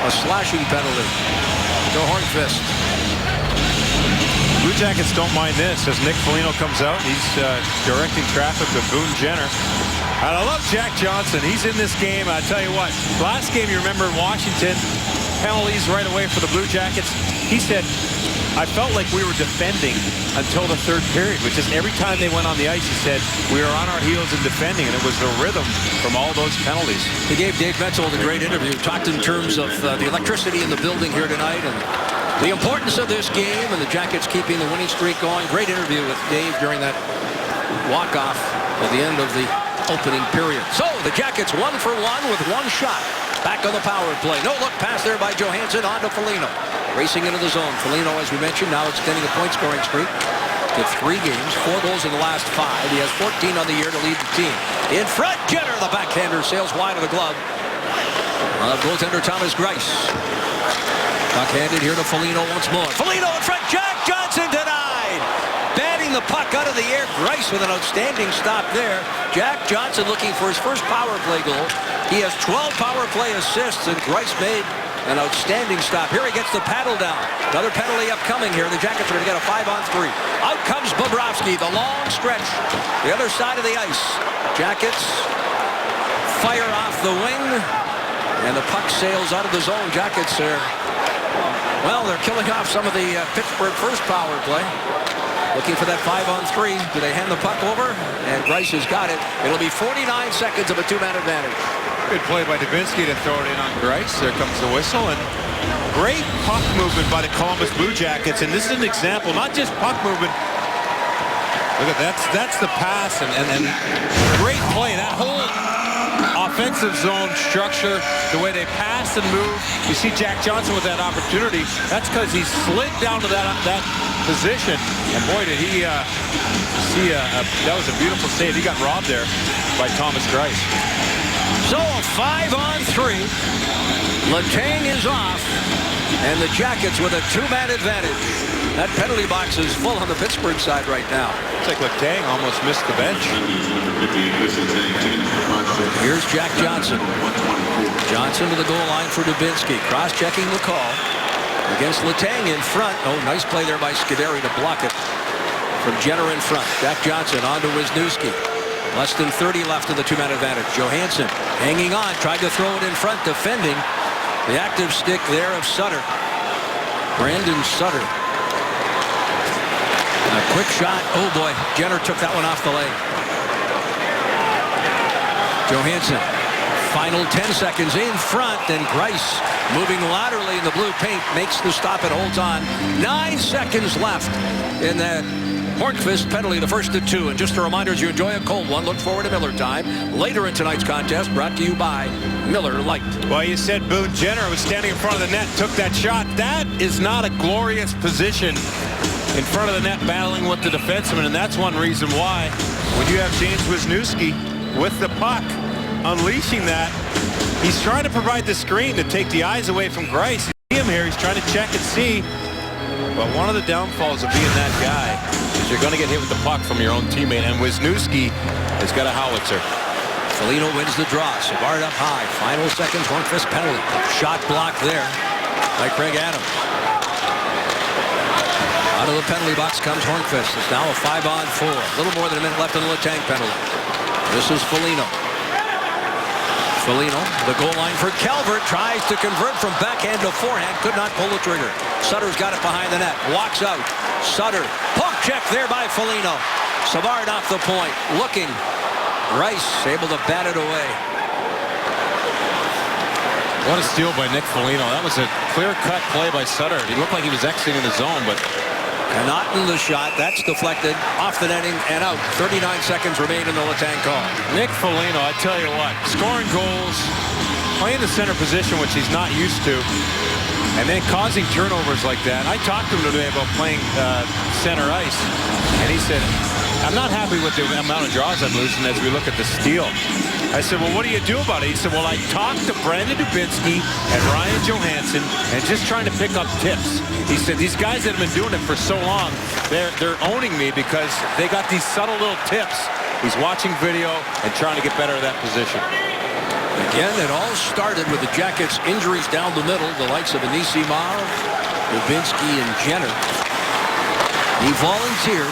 A slashing penalty to Hornqvist. Blue Jackets don't mind this as Nick Foligno comes out. He's directing traffic with Boone Jenner. And I love Jack Johnson. He's in this game. I tell you what, last game you remember in Washington, penalties right away for the Blue Jackets. He said, I felt like we were defending until the third period, which is every time they went on the ice, he said, we were on our heels and defending, and it was the rhythm from all those penalties. He gave Dave Metzold a great interview, talked in terms of the electricity in the building here tonight and the importance of this game and the Jackets keeping the winning streak going. Great interview with Dave during that walk-off at the end of the opening period. So the Jackets 1 for 1 with one shot. Back on the power play. No look pass there by Johansson on to Foligno. Racing into the zone. Foligno, as we mentioned, now extending a point scoring streak to 3 games, 4 goals in the last 5. He has 14 on the year to lead the team. In front, Jenner, the backhander, sails wide of the glove. Goaltender Thomas Greiss. Backhanded here to Foligno once more. Foligno in front, Jack Johnson denied. Batting the puck out of the air. Greiss with an outstanding stop there. Jack Johnson looking for his first power play goal. He has 12 power play assists, and Greiss made an outstanding stop. Here he gets the paddle down. Another penalty upcoming here. The Jackets are going to get a 5-on-3. Out comes Bobrovsky, the long stretch. The other side of the ice. Jackets fire off the wing, and the puck sails out of the zone. Jackets are, well, they're killing off some of the Pittsburgh first power play. Looking for that 5-on-3. Do they hand the puck over? And Greiss has got it. It'll be 49 seconds of a 2-man advantage. Good play by Dubinsky to throw it in on Greiss. There comes the whistle. And great puck movement by the Columbus Blue Jackets. And this is an example, not just puck movement. Look at that's the pass and great play. That whole offensive zone structure, the way they pass and move. You see Jack Johnson with that opportunity. That's because he slid down to that position. And boy, did he see that was a beautiful save. He got robbed there by Thomas Greiss. So a 5-on-3. Letang is off, and the Jackets with a 2-man advantage. That penalty box is full on the Pittsburgh side right now. It's like Letang almost missed the bench. Here's Jack Johnson. Johnson to the goal line for Dubinsky. Cross-checking the call. against Letang in front. Oh, nice play there by Scuderi to block it from Jenner in front. Jack Johnson on to Wisniewski. Less than 30 left in the two-man advantage. Johansson hanging on, tried to throw it in front, defending. The active stick there of Sutter. Brandon Sutter. A quick shot. Oh boy, Jenner took that one off the leg. Johansson. Final 10 seconds in front, and Greiss moving laterally in the blue paint makes the stop and holds on. 9 seconds left in that Hornqvist penalty, the first of 2. And just a reminder, as you enjoy a cold one, look forward to Miller time later in tonight's contest, brought to you by Miller Lite. Well, you said Boone Jenner was standing in front of the net, took that shot. That is not a glorious position in front of the net, battling with the defenseman, and that's one reason why when you have James Wisniewski with the puck, unleashing that, he's trying to provide the screen to take the eyes away from Greiss. You see him here, he's trying to check and see. But one of the downfalls of being that guy is you're going to get hit with the puck from your own teammate, and Wisniewski has got a howitzer. Foligno wins the draw. Savard up high. Final seconds, Hornqvist penalty. Shot blocked there by Craig Adams. Out of the penalty box comes Hornqvist. It's now a 5-on-4. A little more than a minute left in the Letang penalty. This is Foligno. Foligno, the goal line for Calvert, tries to convert from backhand to forehand, could not pull the trigger. Sutter's got it behind the net, walks out. Sutter, puck check there by Foligno. Savard off the point, looking. Rice able to bat it away. What a steal by Nick Foligno. That was a clear-cut play by Sutter. He looked like he was exiting the zone, but Connaughton the shot. That's deflected off the netting and out. 39 seconds remain in the Letang call. Nick Foligno, I tell you what, scoring goals, playing the center position, which he's not used to, and then causing turnovers like that. I talked to him today about playing center ice, and he said, I'm not happy with the amount of draws I'm losing as we look at the steal. I said, well, what do you do about it? He said, well, I talked to Brandon Dubinsky and Ryan Johansson and just trying to pick up tips. He said, these guys that have been doing it for so long, they're owning me because they got these subtle little tips. He's watching video and trying to get better at that position. Again, it all started with the Jackets' injuries down the middle. The likes of Anisimov, Dubinsky, and Jenner. He volunteered.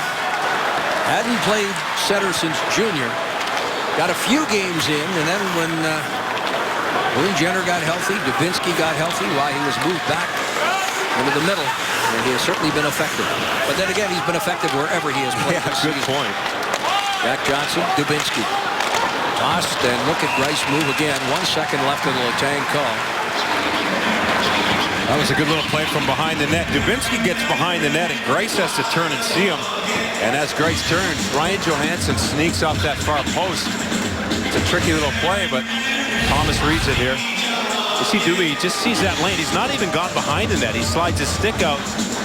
Hadn't played center since junior. Got a few games in, and then when Boone Jenner got healthy, Dubinsky got healthy, why he was moved back into the middle, and he has certainly been effective. But then again, he's been effective wherever he has played. Yeah, good point. Jack Johnson, Dubinsky. Tossed, and look at Greiss move again. 1 second left in the Letang call. That was a good little play from behind the net. Dubinsky gets behind the net, and Greiss has to turn and see him. And as Greiss turns, Ryan Johansson sneaks off that far post. It's a tricky little play, but Thomas reads it here. You see Doobie, he just sees that lane. He's not even gone behind the net. He slides his stick out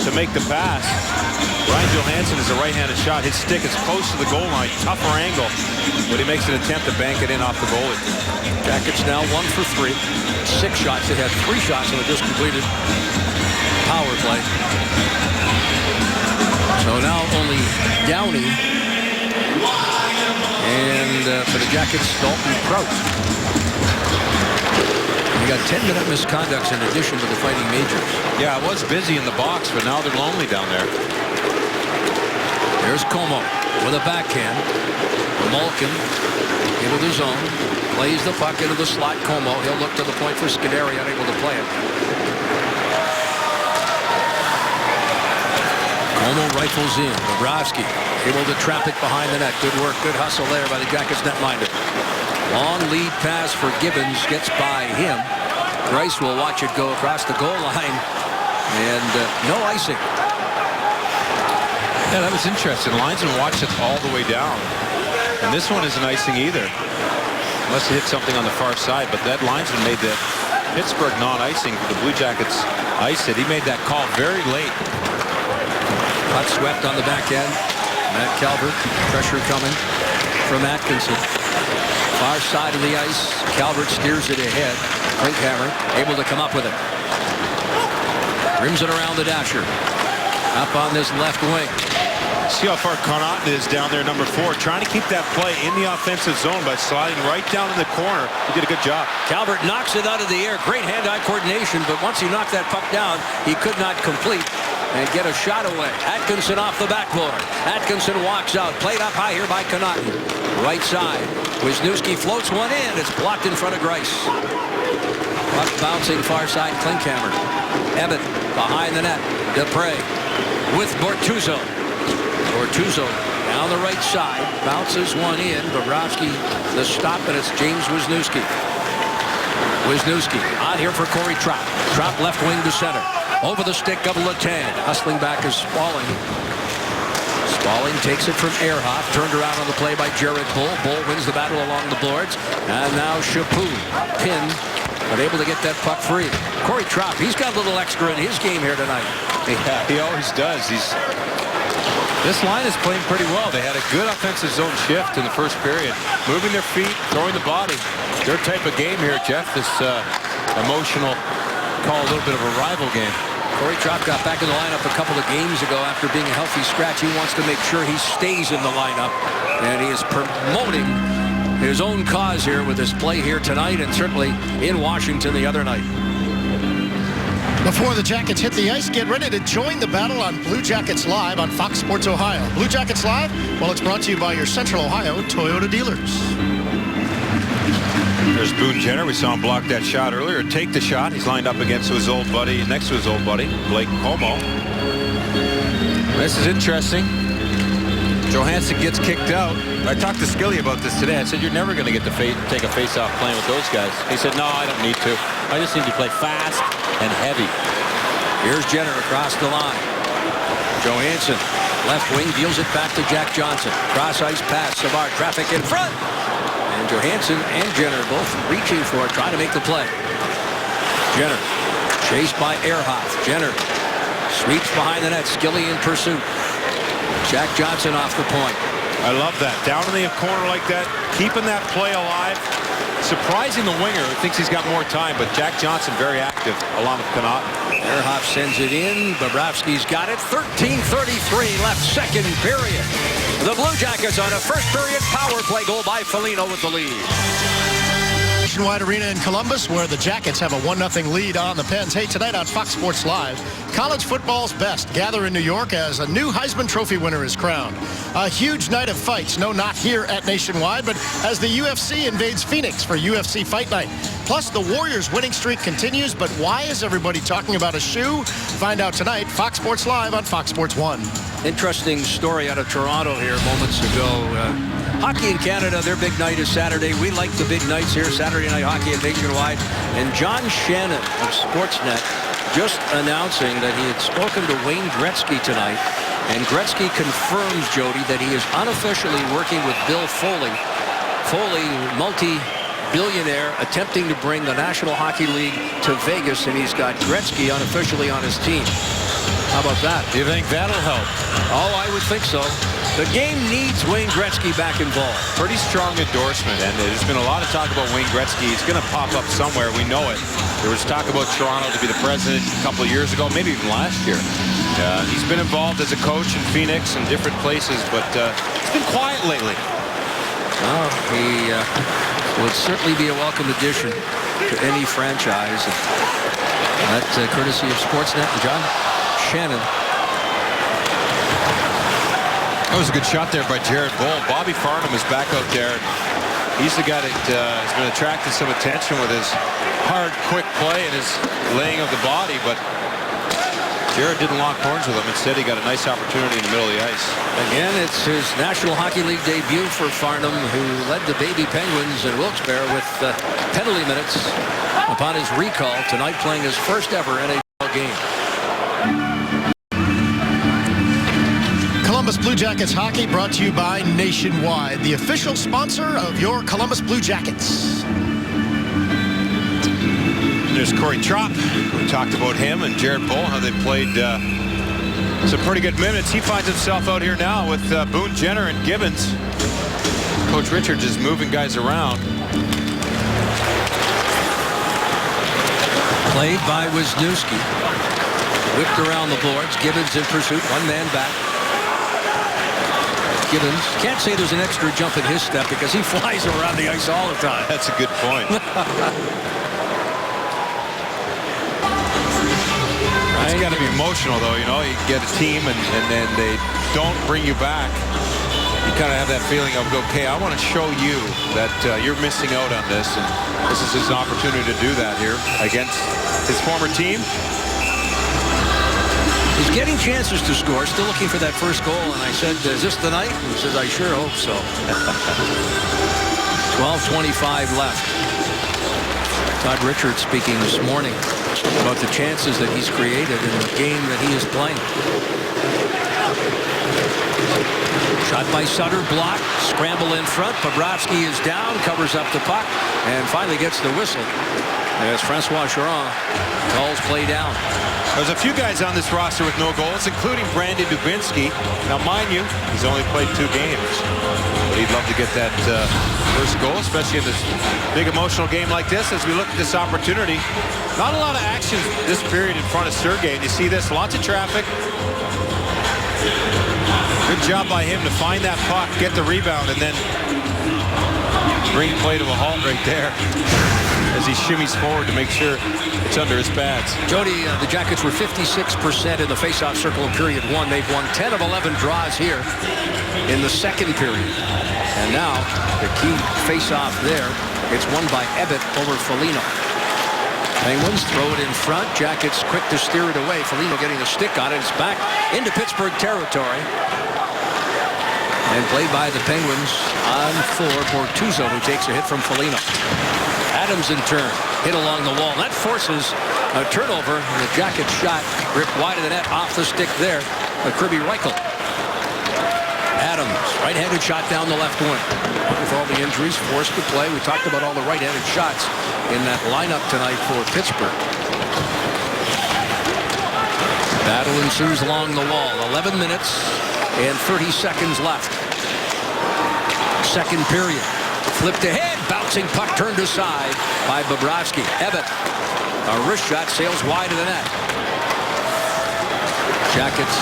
to make the pass. Ryan Johansson is a right-handed shot. His stick is close to the goal line. Tougher angle, but he makes an attempt to bank it in off the goalie. Jackets now 1 for 3. 6 shots. They had 3 shots in the just completed power play. So now only Downey and for the Jackets, Dalton Prout. We got 10-minute misconducts in addition to the Fighting Majors. Yeah, it was busy in the box, but now they're lonely down there. There's Como with a backhand. Malkin into the zone. Plays the puck into the slot. Como. He'll look to the point for Scuderi, unable to play it. Como rifles in. Bobrovsky able to trap it behind the net. Good work. Good hustle there by the Jackets netminder. Long lead pass for Gibbons. Gets by him. Greiss will watch it go across the goal line. And no icing. Yeah, that was interesting. Linesman watched it all the way down. And this one isn't icing either. Unless he hit something on the far side. But that linesman made the Pittsburgh non-icing for the Blue Jackets ice it. He made that call very late. Puck swept on the back end. Matt Calvert. Pressure coming from Atkinson. Far side of the ice. Calvert steers it ahead. Klinkhammer able to come up with it. Rims it around the dasher. Up on this left wing. See how far Connaughton is down there, number 4, trying to keep that play in the offensive zone by sliding right down in the corner. He did a good job. Calvert knocks it out of the air. Great hand-eye coordination, but once he knocked that puck down, he could not complete and get a shot away. Atkinson off the backboard. Atkinson walks out. Played up high here by Connaughton. Right side. Wisniewski floats one in. It's blocked in front of Greiss. Puck bouncing far side. Klinkhammer. Ebbett behind the net. Dupre with Bortuzzo. Bortuzzo down the right side. Bounces one in. Bobrovsky the stop, and it's James Wisniewski. Wisniewski out here for Corey Trapp. Trapp left wing to center. Over the stick of Letang. Hustling back is Spaulding. Spaulding takes it from Ehrhoff. Turned around on the play by Jared Bull. Bull wins the battle along the boards. And now Chaput pinned, but able to get that puck free. Corey Trapp, he's got a little extra in his game here tonight. Yeah, he always does. This line is playing pretty well. They had a good offensive zone shift in the first period. Moving their feet, throwing the body. Their type of game here, Jeff. This emotional, call a little bit of a rival game. Corey Trapp got back in the lineup a couple of games ago after being a healthy scratch. He wants to make sure he stays in the lineup, and he is promoting his own cause here with his play here tonight, and certainly in Washington the other night. Before the Jackets hit the ice, get ready to join the battle on Blue Jackets Live on Fox Sports Ohio. Blue Jackets Live, well, it's brought to you by your Central Ohio Toyota dealers. There's Boone Jenner. We saw him block that shot earlier. Take the shot. He's lined up against his old buddy, next to his old buddy, Blake Como. This is interesting. Johansson gets kicked out. I talked to Skilly about this today. I said, you're never going to get to take a face-off playing with those guys. He said, no, I don't need to. I just need to play fast and heavy. Here's Jenner across the line. Johansson, left wing, deals it back to Jack Johnson. Cross-ice pass, Savard, traffic in front. And Johansson and Jenner both reaching for it, trying to make the play. Jenner, chased by Ehrhoff. Jenner sweeps behind the net. Skilly in pursuit. Jack Johnson off the point. I love that. Down in the corner like that, keeping that play alive. Surprising the winger who thinks he's got more time, but Jack Johnson very active along with Connaughton. Ehrhoff sends it in. Bobrovsky's got it. 13:33 left, second period. The Blue Jackets on a first period power play goal by Foligno with the lead. Nationwide Arena in Columbus, where the Jackets have a 1-0 lead on the Pens. Hey, tonight on Fox Sports Live, college football's best gather in New York as a new Heisman Trophy winner is crowned. A huge night of fights. No, not here at Nationwide, but as the UFC invades Phoenix for UFC Fight Night. Plus, the Warriors' winning streak continues, but why is everybody talking about a shoe? Find out tonight, Fox Sports Live on Fox Sports 1. Interesting story out of Toronto here moments ago. Hockey in Canada, their big night is Saturday. We like the big nights here, Saturday Night Hockey at Nationwide. And John Shannon of Sportsnet just announcing that he had spoken to Wayne Gretzky tonight. And Gretzky confirms, Jody, that he is unofficially working with Bill Foley. Foley, multi-billionaire, attempting to bring the National Hockey League to Vegas, and he's got Gretzky unofficially on his team. How about that? Do you think that'll help? Oh, I would think so. The game needs Wayne Gretzky back involved. Pretty strong endorsement, and there's been a lot of talk about Wayne Gretzky. He's going to pop up somewhere. We know it. There was talk about Toronto to be the president a couple of years ago, maybe even last year. He's been involved as a coach in Phoenix and different places, but it's been quiet lately. Well, he would certainly be a welcome addition to any franchise. That's courtesy of Sportsnet and John Shannon. That was a good shot there by Jared Bull. Bobby Farnham is back out there. He's the guy that has been attracting some attention with his hard, quick play and his laying of the body, but Jared didn't lock horns with him. Instead, he got a nice opportunity in the middle of the ice. Again, it's his National Hockey League debut for Farnham, who led the Baby Penguins in Wilkes-Barre with penalty minutes upon his recall tonight, playing his first ever NHL game. Columbus Blue Jackets hockey brought to you by Nationwide, the official sponsor of your Columbus Blue Jackets. There's Corey Trapp. We talked about him and Jared Bull, how they played some pretty good minutes. He finds himself out here now with Boone Jenner and Gibbons. Coach Richards is moving guys around. Played by Wisniewski. Whipped around the boards. Gibbons in pursuit. One man back. Gibbons. Can't say there's an extra jump in his step because he flies around the ice all the time. That's a good point. It's got to be emotional, though. You know, you get a team and then they don't bring you back. You kind of have that feeling of, okay, I want to show you that you're missing out on this, and this is his opportunity to do that here against his former team. He's getting chances to score, still looking for that first goal, and I said, is this the night? And he says, I sure hope so. 12:25 left. Todd Richards speaking this morning about the chances that he's created in the game that he is playing. Shot by Sutter, blocked, scramble in front. Bobrovsky is down, covers up the puck, and finally gets the whistle as Francois Charron calls play down. There's a few guys on this roster with no goals, including Brandon Dubinsky. Now, mind you, he's only played 2 games. But he'd love to get that first goal, especially in this big emotional game like this. As we look at this opportunity, not a lot of action this period in front of Sergei. And you see this, lots of traffic. Good job by him to find that puck, get the rebound, and then bring play to a halt right there as he shimmies forward to make sure it's under his pads. Jody, the Jackets were 56% in the faceoff circle in period 1. They've won 10 of 11 draws here in the second period. And now the key faceoff there, it's won by Ebbett over Foligno. Penguins throw it in front. Jackets quick to steer it away. Foligno getting a stick on it. It's back into Pittsburgh territory. And played by the Penguins on 4. Bortuzzo, who takes a hit from Foligno. Adams in turn, hit along the wall. That forces a turnover. And the Jackets shot ripped wide of the net off the stick there by Kirby Reichel. Adams, right-handed shot down the left wing. With all the injuries, forced to play. We talked about all the right-handed shots in that lineup tonight for Pittsburgh. Battle ensues along the wall. 11 minutes and 30 seconds left. Second period. Flipped ahead. Bouncing puck turned aside by Bobrovsky. Ebbett. A wrist shot sails wide of the net. Jackets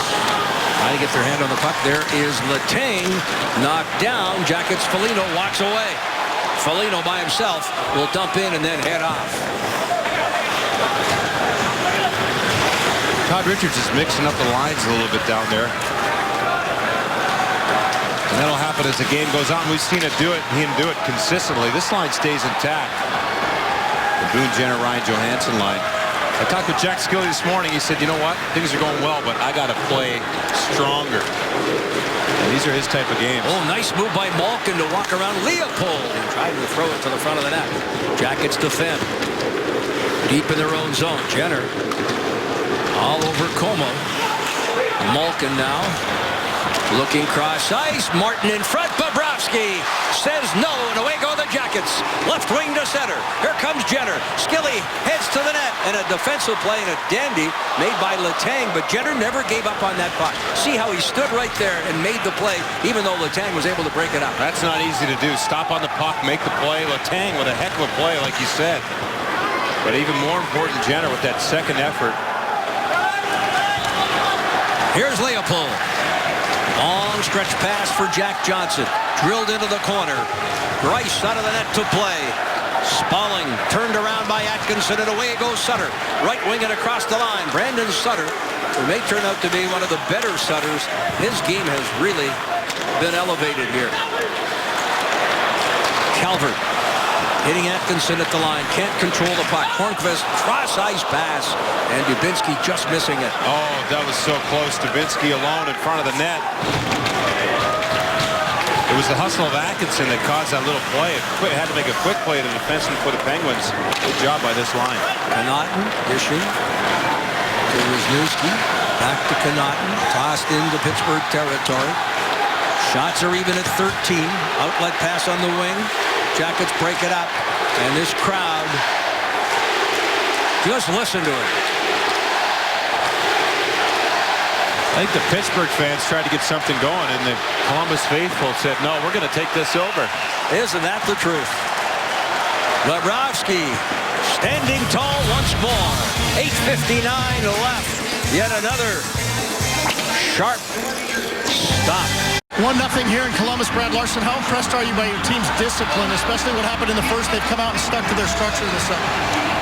trying to get their hand on the puck. There is Letang knocked down. Jackets Foligno walks away. Foligno by himself will dump in and then head off. Todd Richards is mixing up the lines a little bit down there. And that'll happen as the game goes on. We've seen him do it consistently. This line stays intact. The Boone Jenner Ryan Johansson line. I talked with Jack Skilly this morning. He said, you know what? Things are going well, but I got to play stronger. And these are his type of games. Oh, nice move by Malkin to walk around Leopold and try to throw it to the front of the net. Jackets defend. Deep in their own zone. Jenner all over Como. Malkin now looking cross ice. Martin in front. Bobrovsky says no, and away go the Jackets. Left wing to center. Here comes Jenner. Skilly heads to the net, and a defensive play and a dandy made by Letang, but Jenner never gave up on that puck. See how he stood right there and made the play, even though Letang was able to break it up. That's not easy to do. Stop on the puck, make the play. Letang with a heck of a play, like you said. But even more important, Jenner with that second effort. Here's Leopold. Long stretch pass for Jack Johnson. Drilled into the corner. Greiss out of the net to play. Spalling turned around by Atkinson, and away goes Sutter. Right wing and across the line. Brandon Sutter, who may turn out to be one of the better Sutters. His game has really been elevated here. Calvert hitting Atkinson at the line. Can't control the puck. Hornqvist, cross-ice pass, and Dubinsky just missing it. Oh, that was so close. Dubinsky alone in front of the net. It was the hustle of Atkinson that caused that little play. It had to make a quick play to the defenseman for the Penguins. Good job by this line. Connaughton dishing to Wisniewski. Back to Connaughton. Tossed into Pittsburgh territory. Shots are even at 13. Outlet pass on the wing. Jackets break it up. And this crowd, just listen to it. I think the Pittsburgh fans tried to get something going, and the Columbus faithful said, no, we're going to take this over. Isn't that the truth? Bobrovsky standing tall once more. 8:59 left. Yet another sharp stop. 1-0 here in Columbus. Brad Larson, how impressed are you by your team's discipline, especially what happened in the first? They've come out and stuck to their structure in the second.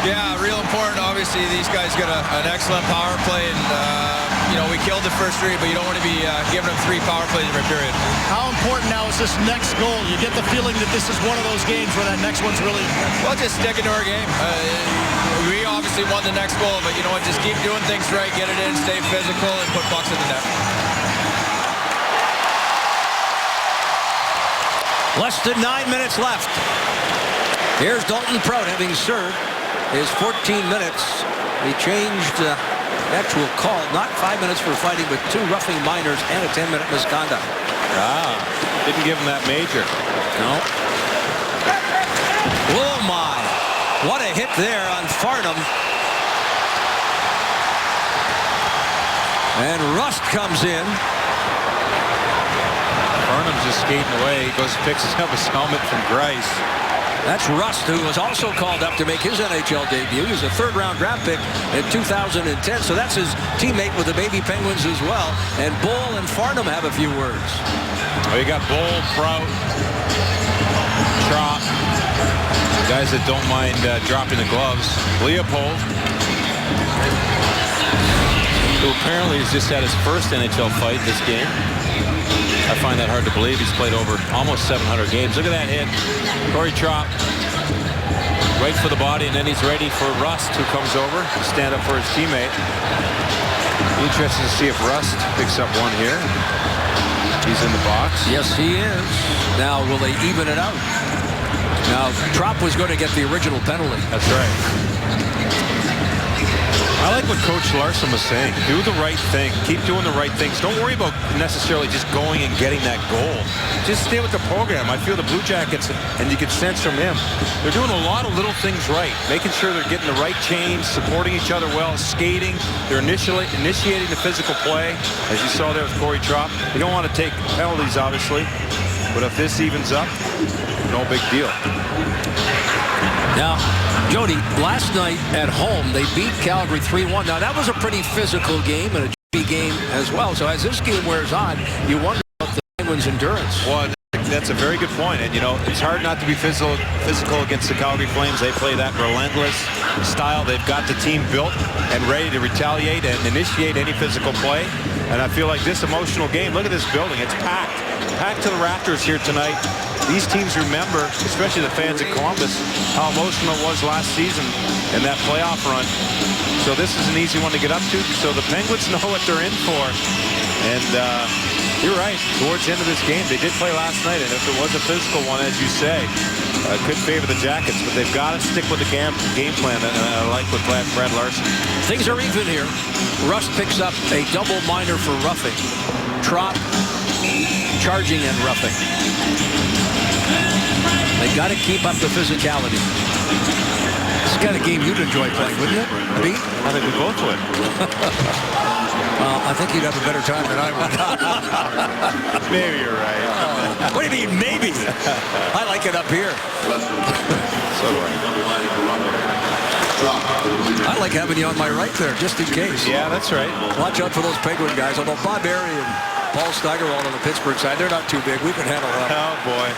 Yeah, real important. Obviously, these guys got an excellent power play, and we killed the first three, but you don't want to be giving them 3 power plays every period. How important now is this next goal? You get the feeling that this is one of those games where that next one's really... Well, just sticking to our game. We obviously won the next goal, but you know what? Just keep doing things right, get it in, stay physical, and put pucks in the net. Less than 9 minutes left. Here's Dalton Prout having served his 14 minutes. He changed the actual call. Not 5 minutes for fighting, but 2 roughing minors and a 10-minute misconduct. Didn't give him that major. No. Oh, my. What a hit there on Farnham. And Rust comes in. Farnham's just skating away. He goes, picks up his helmet from Greiss. That's Rust, who was also called up to make his NHL debut. He was a 3rd-round draft pick in 2010, so that's his teammate with the Baby Penguins as well. And Bull and Farnham have a few words. Oh, you got Bull, Prout, Trop, guys that don't mind dropping the gloves. Leopold, who apparently has just had his first NHL fight this game. I find that hard to believe. He's played over almost 700 games. Look at that hit. Corey Trop, right for the body, and then he's ready for Rust, who comes over to stand up for his teammate. Interested to see if Rust picks up one here. He's in the box. Yes, he is. Now, will they even it out? Now, Trop was going to get the original penalty. That's right. I like what Coach Larson was saying. Do the right thing. Keep doing the right things. Don't worry about necessarily just going and getting that goal. Just stay with the program. I feel the Blue Jackets, and you can sense from him, they're doing a lot of little things right. Making sure they're getting the right change, supporting each other well, skating. They're initiating the physical play, as you saw there with Corey Trop. You don't want to take penalties, obviously. But if this evens up, no big deal. Now, Jody, last night at home, they beat Calgary 3-1. Now, that was a pretty physical game and a game as well. So as this game wears on, you wonder about the Penguins' endurance. Well, that's a very good point. And, it's hard not to be physical against the Calgary Flames. They play that relentless style. They've got the team built and ready to retaliate and initiate any physical play. And I feel like this emotional game, look at this building. It's packed. Packed to the rafters here tonight. These teams remember, especially the fans at Columbus, how emotional it was last season in that playoff run. So this is an easy one to get up to. So the Penguins know what they're in for. And you're right. Towards the end of this game, they did play last night. And if it was a physical one, as you say, could favor the Jackets. But they've got to stick with the game plan. And I like with Brad Larson. Things are even here. Rust picks up a double minor for roughing. Trop charging and roughing. They got to keep up the physicality. This is the kind of game you'd enjoy playing, wouldn't it? Pete? I think we both would. I think you'd have a better time than I would. Maybe you're right. What do you mean, maybe? I like it up here. So do I like having you on my right there, just in case. Yeah, that's right. Watch out for those Penguin guys. Although Bob Barry and Paul Steigerwald on the Pittsburgh side, they're not too big. We can handle that. Oh, boy.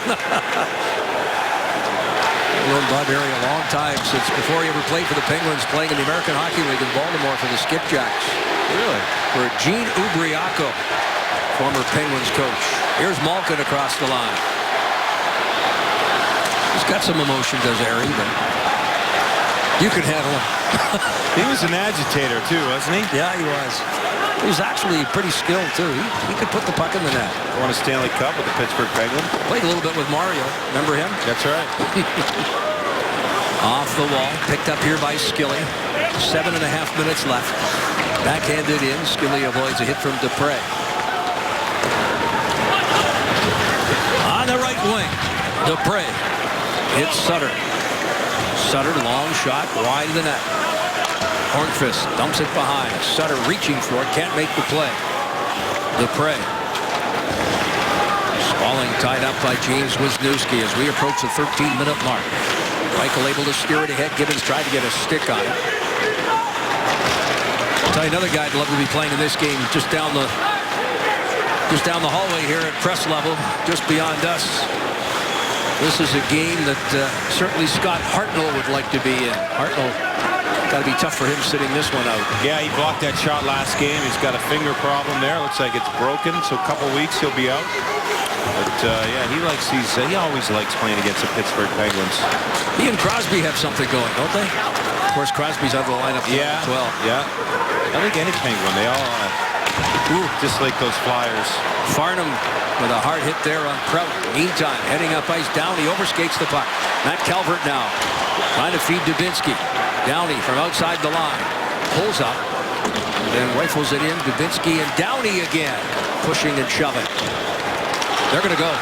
I've known Bob Barry a long time, since before he ever played for the Penguins, playing in the American Hockey League in Baltimore for the Skipjacks. Really? For Gene Ubriaco, former Penguins coach. Here's Malkin across the line. He's got some emotion, does Harry, but you can handle him. He was an agitator, too, wasn't he? Yeah, he was. He was actually pretty skilled, too. He could put the puck in the net. Won a Stanley Cup with the Pittsburgh Penguins. Played a little bit with Mario. Remember him? That's right. Off the wall. Picked up here by Skilly. 7.5 minutes left. Backhanded in. Skilly avoids a hit from Dupre. On the right wing. Dupre hits Sutter. Sutter, long shot, wide of the net. Hornqvist dumps it behind. Sutter reaching for it, can't make the play. Dupre. Smalling tied up by James Wisniewski as we approach the 13-minute mark. Michael able to steer it ahead. Gibbons tried to get a stick on it. I'll tell you another guy I'd love to be playing in this game just down the Just down the hallway here at press level, just beyond us. This is a game that certainly Scott Hartnell would like to be in. Hartnell, got to be tough for him sitting this one out. Yeah, he blocked that shot last game. He's got a finger problem there. Looks like it's broken, so a couple weeks he'll be out. But yeah, he always likes playing against the Pittsburgh Penguins. He and Crosby have something going, don't they? Of course, Crosby's out of the lineup as well. Yeah. I think any Penguin, they all just like those Flyers. Farnham with a hard hit there on Prout. Meantime, heading up ice, Downey overskates the puck. Matt Calvert now trying to feed Dubinsky. Downey from outside the line. Pulls up. And then rifles it in. Dubinsky and Downey again. Pushing and shoving. They're going to go.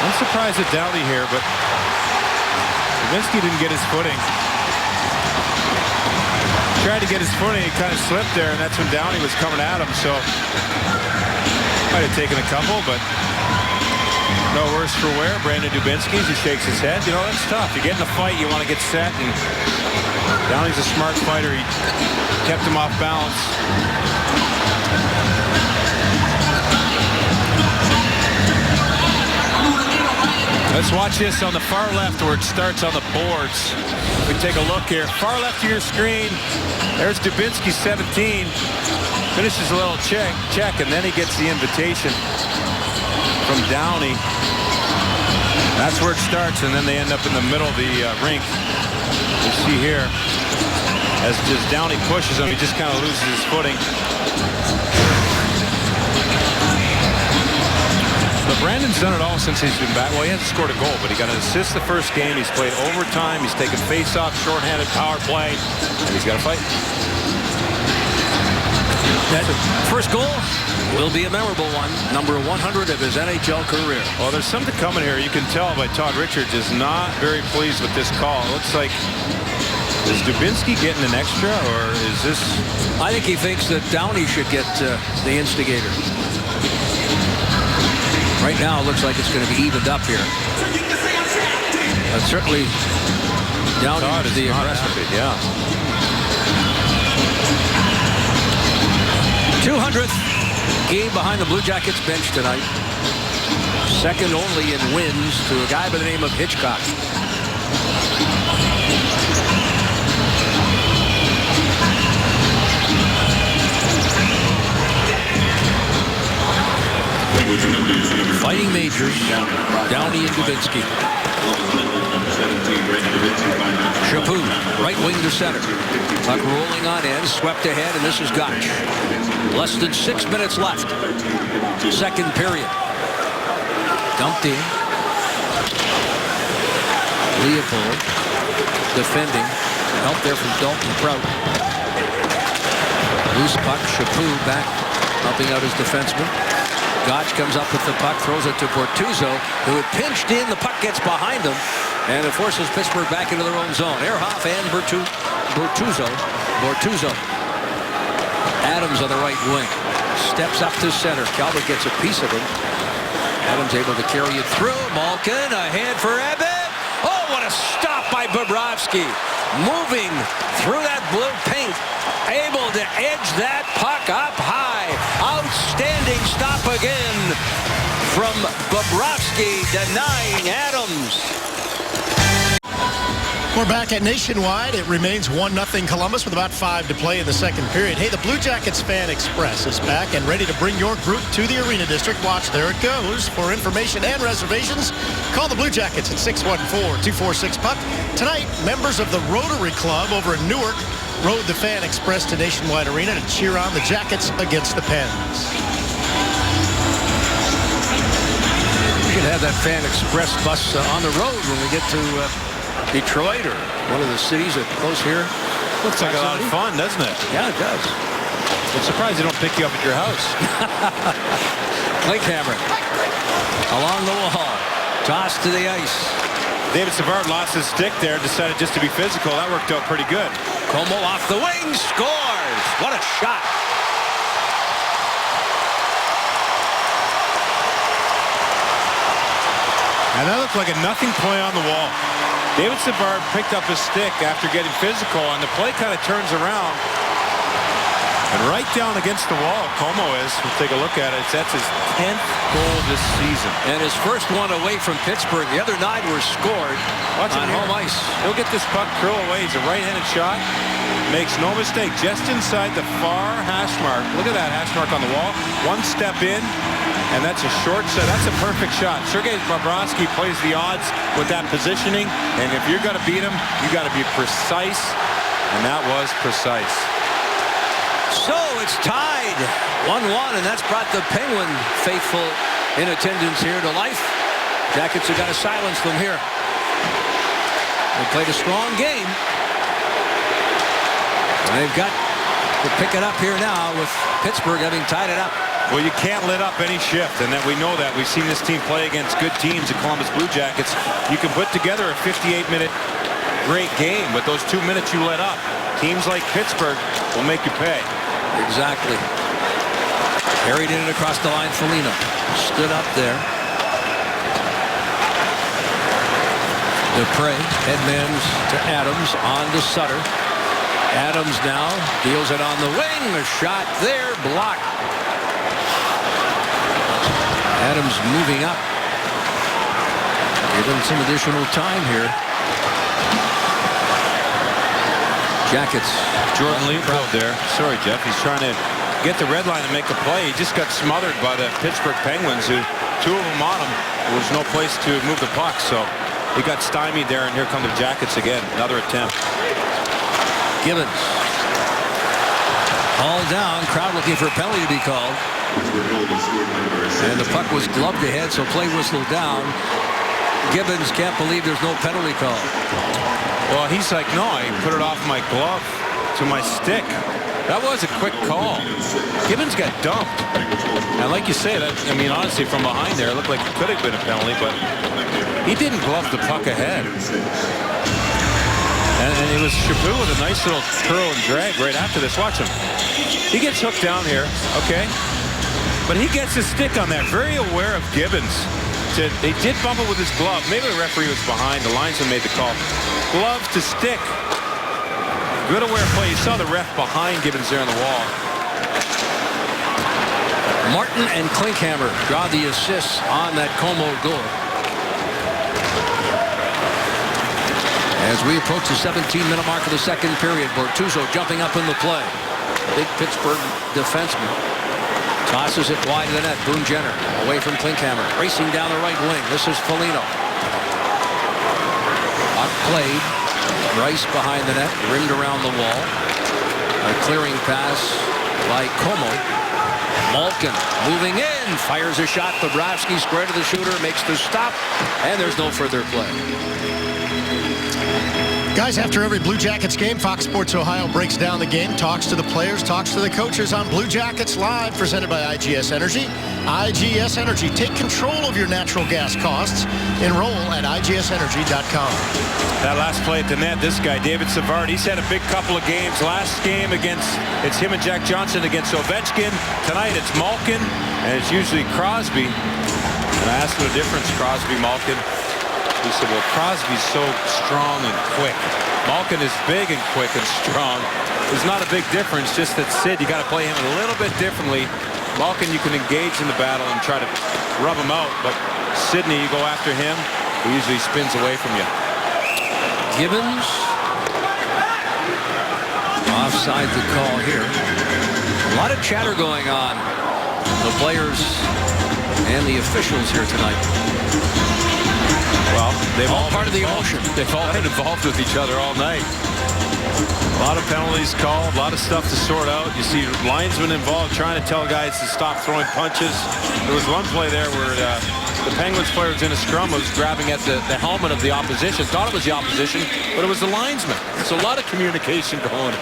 I'm surprised at Downey here, but Dubinsky didn't get his footing. Tried to get his footing, he kind of slipped there, and that's when Downey was coming at him, so might have taken a couple, but no worse for wear. Brandon Dubinsky, as he shakes his head. You know, that's tough. You get in a fight, you want to get set, and Downey's a smart fighter. He kept him off balance. Let's watch this on the far left where it starts on the boards. We take a look here. Far left of your screen. There's Dubinsky, 17. Finishes a little check, and then he gets the invitation from Downey. That's where it starts, and then they end up in the middle of the rink. You see here, as just Downey pushes him, he just kind of loses his footing. But Brandon's done it all since he's been back. Well, he hasn't scored a goal, but he got an assist the first game. He's played overtime. He's taken face-off, shorthanded power play, and he's got to fight. That first goal will be a memorable one. Number 100 of his NHL career. Well, there's something coming here. You can tell by Todd Richards is not very pleased with this call. It looks like, is Dubinsky getting an extra, or is this? I think he thinks that Downey should get the instigator. Right now, it looks like it's going to be evened up here. But certainly, Downey is the aggressor. Yeah. 200th game behind the Blue Jackets bench tonight. Second only in wins to a guy by the name of Hitchcock. Fighting Majors, Downey and Dubinsky. Chaput, right wing to center. Puck rolling on in, swept ahead, and this is Gotch. Less than 6 minutes left. Second period. Dumped in. Leopold defending. Help there from Dalton Prout. Loose puck, Chaput back, helping out his defenseman. Gotch comes up with the puck, throws it to Bortuzzo, who had pinched in. The puck gets behind him, and it forces Pittsburgh back into their own zone. Ehrhoff and Bortuzzo. Adams on the right wing. Steps up to center. Calvert gets a piece of him. Adams able to carry it through. Malkin ahead for Abbott. Oh, what a stop by Bobrovsky. Moving through that blue paint. Able to edge that puck up high. Outstanding stop again from Bobrovsky, denying Adams. We're back at Nationwide. It remains 1-0 Columbus with about 5 to play in the second period. Hey, the Blue Jackets Fan Express is back and ready to bring your group to the Arena District. Watch, there it goes. For information and reservations, call the Blue Jackets at 614-246-PUCK. Tonight, members of the Rotary Club over in Newark rode the Fan Express to Nationwide Arena to cheer on the Jackets against the Pens. We should have that Fan Express bus on the road when we get to Detroit or one of the cities that close here. Looks like a lot of fun, doesn't it? Yeah, it does. I'm surprised they don't pick you up at your house. Linkhammer along the wall. Toss to the ice. David Savard lost his stick there, decided just to be physical. That worked out pretty good. Como off the wing, scores. What a shot. And that looked like a nothing play on the wall. David Savard picked up his stick after getting physical, and the play kind of turns around. And right down against the wall, Como is. We'll take a look at it. That's his 10th goal this season. And his first one away from Pittsburgh. The other 9 were scored on home ice. He'll get this puck curl away. He's a right-handed shot. Makes no mistake. Just inside the far hash mark. Look at that hash mark on the wall. One step in, and that's a short set. That's a perfect shot. Sergei Bobrovsky plays the odds with that positioning. And if you're going to beat him, you got to be precise. And that was precise. So it's tied 1-1, and that's brought the Penguin faithful in attendance here to life. Jackets have got to silence them here. They played a strong game. And they've got to pick it up here now with Pittsburgh having tied it up. Well, you can't let up any shift, and that we know that. We've seen this team play against good teams, the Columbus Blue Jackets. You can put together a 58-minute great game, but those 2 minutes you let up, teams like Pittsburgh will make you pay. Exactly. Carried in it across the line. Foligno stood up there. Dupre headmans to Adams, on to Sutter. Adams now deals it on the wing. A shot there, blocked. Adams moving up. Given some additional time here. Jackets. Jordan Lindblom there. Sorry, Jeff. He's trying to get the red line and make a play. He just got smothered by the Pittsburgh Penguins, who 2 of them on him. There was no place to move the puck, so he got stymied there, and here come the Jackets again. Another attempt. Gibbons. Hauled down. Crowd looking for a penalty to be called. And the puck was gloved ahead, so play whistled down. Gibbons can't believe there's no penalty call. Well, he's like, no, I put it off my glove to my stick. That was a quick call. Gibbons got dumped. And like you say, that, I mean, honestly, from behind there, it looked like it could have been a penalty, but he didn't glove the puck ahead. And it was Chabot with a nice little curl and drag right after this. Watch him. He gets hooked down here, okay? But he gets his stick on that. Very aware of Gibbons. They did bump it with his glove. Maybe the referee was behind. The linesman made the call. Glove to stick. Good aware play. You saw the ref behind Gibbons there on the wall. Martin and Klinkhammer draw the assists on that Como goal. As we approach the 17-minute mark of the second period, Bortuzzo jumping up in the play. Big Pittsburgh defenseman. Tosses it wide of the net. Boone Jenner away from Klinkhammer. Racing down the right wing. This is Foligno. Puck played. Rice behind the net. Rimmed around the wall. A clearing pass by Como. Malkin moving in. Fires a shot. Bobrovsky square to the shooter. Makes the stop. And there's no further play. Guys, after every Blue Jackets game, Fox Sports Ohio breaks down the game, talks to the players, talks to the coaches on Blue Jackets Live, presented by IGS Energy. IGS Energy, take control of your natural gas costs. Enroll at IGSenergy.com. That last play at the net, this guy, David Savard, he's had a big couple of games. Last game it's him and Jack Johnson against Ovechkin. Tonight it's Malkin, and it's usually Crosby. And I asked him the difference, Crosby, Malkin. He said, well, Crosby's so strong and quick. Malkin is big and quick and strong. There's not a big difference, just that Sid, you got to play him a little bit differently. Malkin, you can engage in the battle and try to rub him out, but Sidney, you go after him, he usually spins away from you. Gibbons. Offside the call here. A lot of chatter going on. The players and the officials here tonight. Well, they've all part of the emotion. They've all been involved with each other all night. A lot of penalties called, a lot of stuff to sort out. You see linesmen involved trying to tell guys to stop throwing punches. There was one play there where the Penguins player was in a scrum, was grabbing at the helmet of the opposition. Thought it was the opposition, but it was the linesman. There's a lot of communication going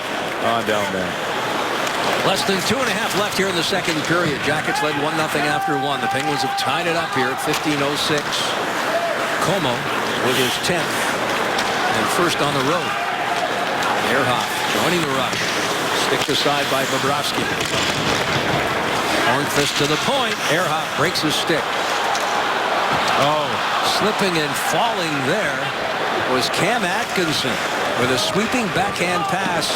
on down there. Less than 2.5 left here in the second period. Jackets led 1-0 after 1. The Penguins have tied it up here at 15:06. Como with his 10th and first on the road. Ehrhoff joining the rush. Sticked aside by Bobrovsky. Hornqvist to the point. Ehrhoff breaks his stick. Oh, slipping and falling there was Cam Atkinson with a sweeping backhand pass.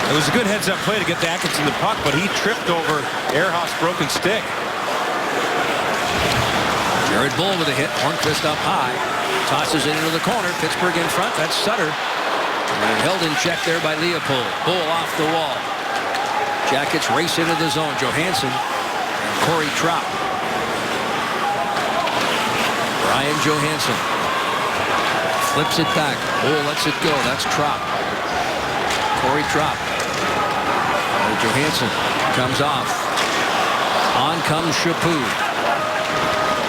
It was a good heads-up play to get the Atkinson the puck, but he tripped over Ehrhoff's broken stick. Jared Bull with a hit. Hornqvist up high. Tosses it into the corner. Pittsburgh in front. That's Sutter. And held in check there by Leopold. Bull off the wall. Jackets race into the zone. Johansson and Corey Trapp. Ryan Johansson flips it back. Bull lets it go. That's Trapp. Corey Trapp. Johansson comes off. On comes Chaput.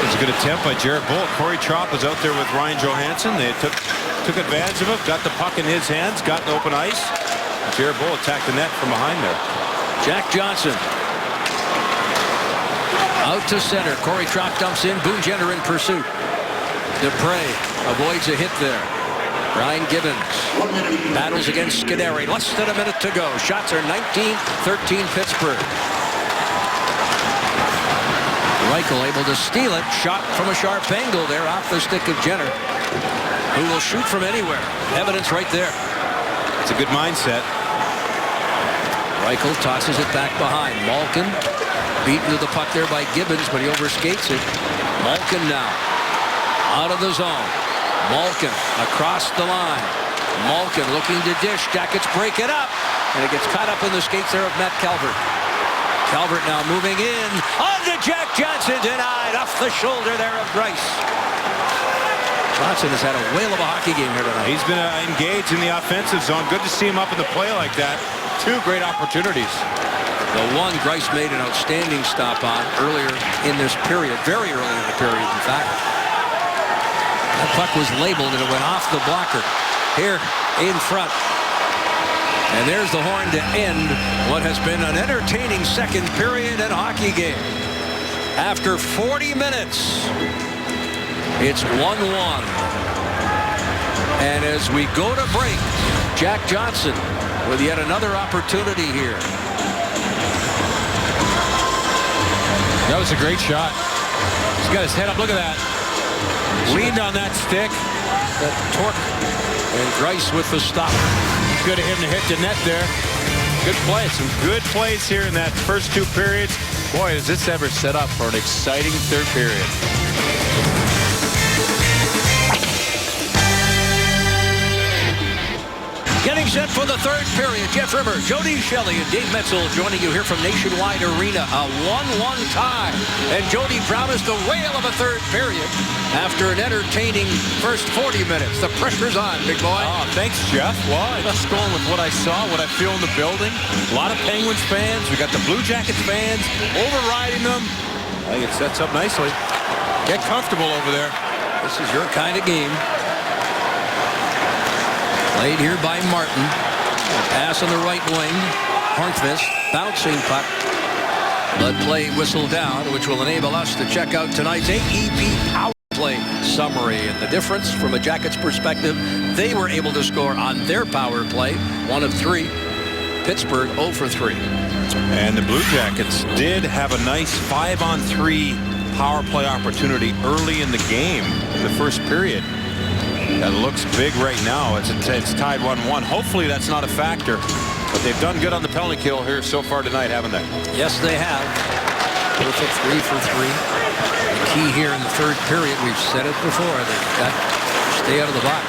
It was a good attempt by Jared Bull. Corey Trapp was out there with Ryan Johansson. They took advantage of it, got the puck in his hands, got the open ice. Jared Bull attacked the net from behind there. Jack Johnson out to center. Corey Trapp dumps in. Boone Jenner in pursuit. Dupre avoids a hit there. Ryan Gibbons battles against Scuderi. Less than a minute to go. Shots are 19-13 Pittsburgh. Reichel able to steal it. Shot from a sharp angle there off the stick of Jenner, who will shoot from anywhere. Evidence right there. It's a good mindset. Reichel tosses it back behind. Malkin beaten to the puck there by Gibbons, but he overskates it. Malkin now out of the zone. Malkin across the line. Malkin looking to dish. Jackets break it up, and it gets caught up in the skates there of Matt Calvert. Calvert now moving in. On to Jack Johnson, denied off the shoulder there of Greiss. Johnson has had a whale of a hockey game here tonight. He's been engaged in the offensive zone. Good to see him up in the play like that. Two great opportunities. The one Greiss made an outstanding stop on earlier in this period, very early in the period, in fact. That puck was labeled and it went off the blocker. Here in front. And there's the horn to end what has been an entertaining second period and hockey game. After 40 minutes, it's 1-1. And as we go to break, Jack Johnson with yet another opportunity here. That was a great shot. He's got his head up. Look at that. Leaned on that stick. That torque. And Greiss with the stop. Good of him to hit the net there. Good play. Some good plays here in that first two periods. Boy, is this ever set up for an exciting third period. Getting set for the third period. Jeff Rimmer, Jody Shelley, and Dave Metzel joining you here from Nationwide Arena. A 1-1 tie. And Jody promised the whale of a third period after an entertaining first 40 minutes. The pressure's on, big boy. Oh, thanks, Jeff. Well, I'm just going with what I saw, what I feel in the building. A lot of Penguins fans. We got the Blue Jackets fans overriding them. I think it sets up nicely. Get comfortable over there. This is your kind of game. Played here by Martin. A pass on the right wing. Hornqvist, bouncing puck. But play whistle down, which will enable us to check out tonight's AEP Power Play summary. And the difference from a Jackets perspective, they were able to score on their power play, 1 of 3. Pittsburgh 0 for 3. And the Blue Jackets did have a nice 5-on-3 power play opportunity early in the game, the first period. That looks big right now. It's tied 1-1. Hopefully that's not a factor. But they've done good on the penalty kill here so far tonight, haven't they? Yes, they have. Perfect 3 for 3. The key here in the third period, we've said it before, they've got to stay out of the box.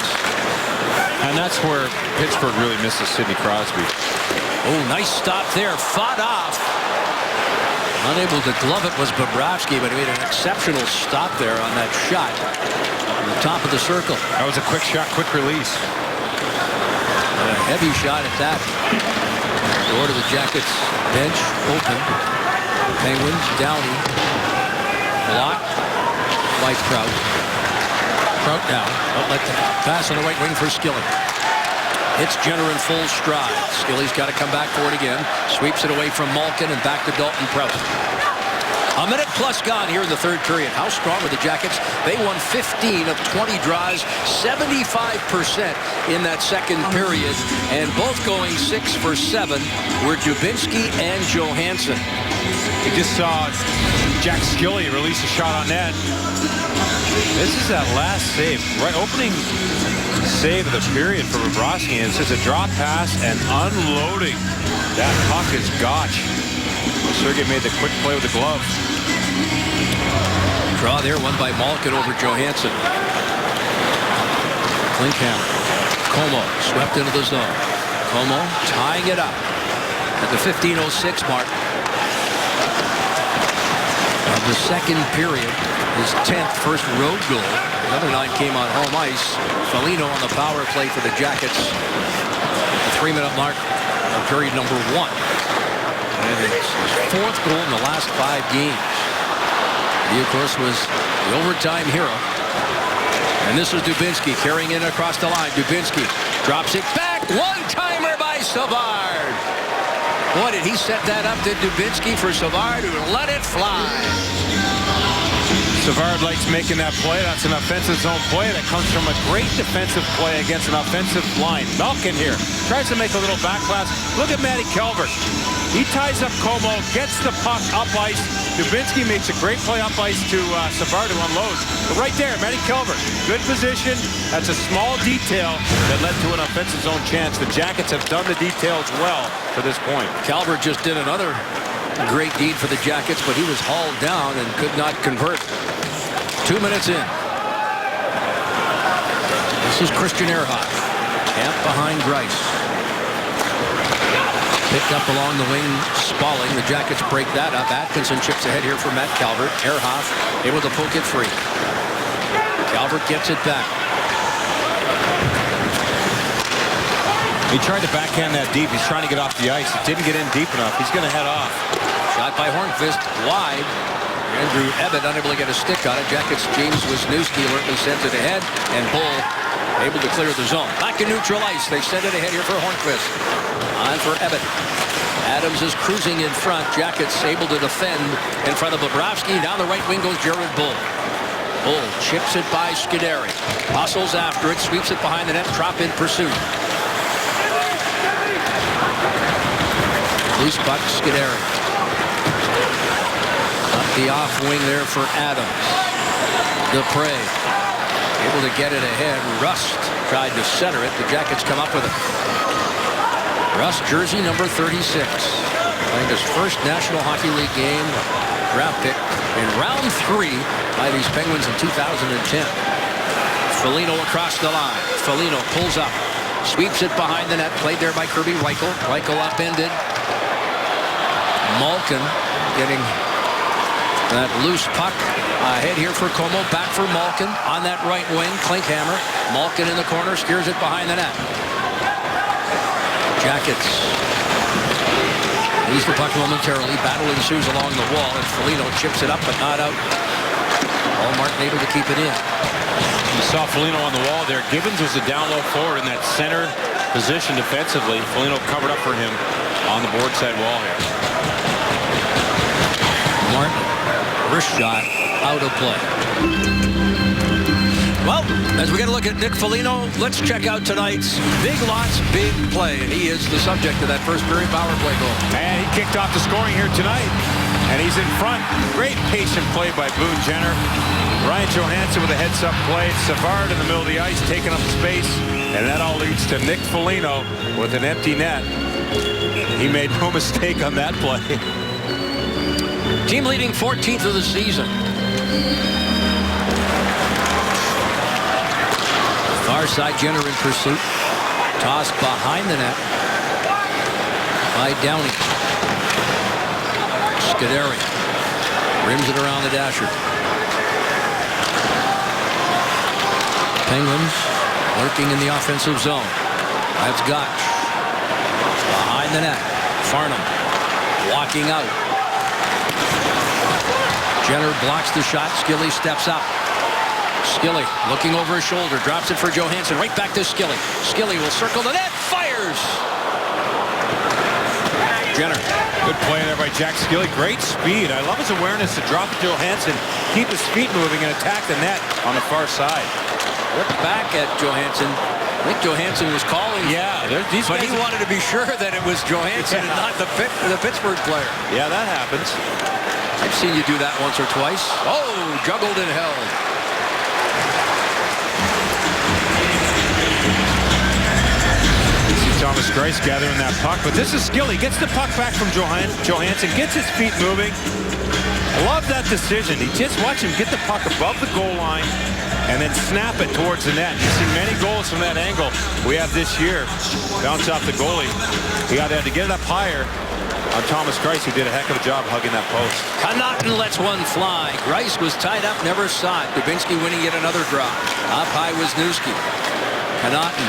And that's where Pittsburgh really misses Sidney Crosby. Oh, nice stop there. Fought off. Unable to glove it was Bobrovsky, but he made an exceptional stop there on that shot. On the top of the circle. That was a quick shot, quick release. And a heavy shot at that. Door to the Jackets bench open. Penguins, Downey. Blocked by Trout. Trout down. Outlet pass on the right wing for Skilling. Hits Jenner in full stride. Skilly's got to come back for it again. Sweeps it away from Malkin and back to Dalton Prout. A minute plus gone here in the third period. How strong are the Jackets? They won 15 of 20 draws, 75% in that second period, and both going 6 for 7 were Dubinsky and Johansson. We just saw Jack Skilly release a shot on net. This is that last save, right? Opening save of the period for Bobrovsky. It's just a drop pass and unloading. That puck is Gotch. Sergei made the quick play with the glove. Draw there, won by Malkin over Johansson. Klinkhammer. Como swept into the zone. Como tying it up at the 15:06 mark of the second period. His 10th first road goal. The other 9 came on home ice. Foligno on the power play for the Jackets. The 3-minute mark of period number 1. And it's his 4th goal in the last 5 games. He, of course, was the overtime hero. And this is Dubinsky carrying it across the line. Dubinsky drops it back. One-timer by Savard. Boy, did he set that up to Dubinsky for Savard, who let it fly. Savard likes making that play. That's an offensive zone play that comes from a great defensive play against an offensive line. Malkin here tries to make a little back pass. Look at Matty Calvert. He ties up Como, gets the puck up ice. Dubinsky makes a great play up ice to Savard, who unloads. But right there, Matty Calvert, good position. That's a small detail that led to an offensive zone chance. The Jackets have done the details well to this point. Calvert just did another great deed for the Jackets, but he was hauled down and could not convert. 2 minutes in. This is Christian Ehrhoff. Camp behind Greiss. Picked up along the wing, Spalling. The Jackets break that up. Atkinson chips ahead here for Matt Calvert. Ehrhoff able to poke it free. Calvert gets it back. He tried to backhand that deep. He's trying to get off the ice. It didn't get in deep enough. He's going to head off. Shot by Hornqvist, wide. Andrew Ebbett unable to get a stick on it. Jackets James Wisniewski alertly sends it ahead, and Bull able to clear the zone. Back in neutral ice. They send it ahead here for Hornqvist. On for Ebbett. Adams is cruising in front. Jackets able to defend in front of Bobrovsky. Down the right wing goes Jared Bull. Bull chips it by Scuderi. Hustles after it, sweeps it behind the net. Drop in pursuit. Loose puck, Scuderi. Up the off wing there for Adams. Dupre able to get it ahead. Rust tried to center it. The Jackets come up with it. Rust, jersey number 36. Playing his first National Hockey League game. Draft pick in round 3 by these Penguins in 2010. Foligno across the line. Foligno pulls up. Sweeps it behind the net. Played there by Kirby Reichel. Reichel upended. Malkin getting that loose puck ahead here for Como. Back for Malkin on that right wing. Klinkhammer. Malkin in the corner. Steers it behind the net. Jackets lose the puck momentarily. Battle ensues along the wall. And Foligno chips it up but not out. Paul Martin able to keep it in. You saw Foligno on the wall there. Gibbons was the down low forward in that center position defensively. Foligno covered up for him on the board side wall here. Martin, wrist shot, out of play. Well, as we get a look at Nick Foligno, let's check out tonight's Big Lots Big Play. And he is the subject of that first period power play goal. And he kicked off the scoring here tonight. And he's in front. Great patient play by Boone Jenner. Ryan Johansson with a heads-up play. Savard in the middle of the ice taking up space. And that all leads to Nick Foligno with an empty net. He made no mistake on that play. Team leading 14th of the season. Far side, Jenner in pursuit. Tossed behind the net by Downey. Scuderi rims it around the dasher. Penguins lurking in the offensive zone. That's Gotch. Behind the net. Farnham walking out. Jenner blocks the shot. Skilly steps up. Skilly looking over his shoulder. Drops it for Johansson. Right back to Skilly. Skilly will circle the net. Fires! Jenner. Good play there by Jack Skilly. Great speed. I love his awareness to drop it to Johansson, keep his feet moving, and attack the net on the far side. Look back at Johansson. I think Johansson was calling. Yeah, but he wanted to be sure that it was Johansson and not the Pittsburgh player. Yeah, that happens. I've seen you do that once or twice. Oh, juggled and held. Thomas Greiss gathering that puck, but this is skill. He gets the puck back from Johansson, gets his feet moving. I love that decision. He just watch him get the puck above the goal line and then snap it towards the net. You've seen many goals from that angle we have this year. Bounce off the goalie. He had to get it up higher on Thomas Greiss, who did a heck of a job hugging that post. Connaughton lets one fly. Greiss was tied up, never saw it. Dubinsky winning yet another draw. Up high was Newski. Connaughton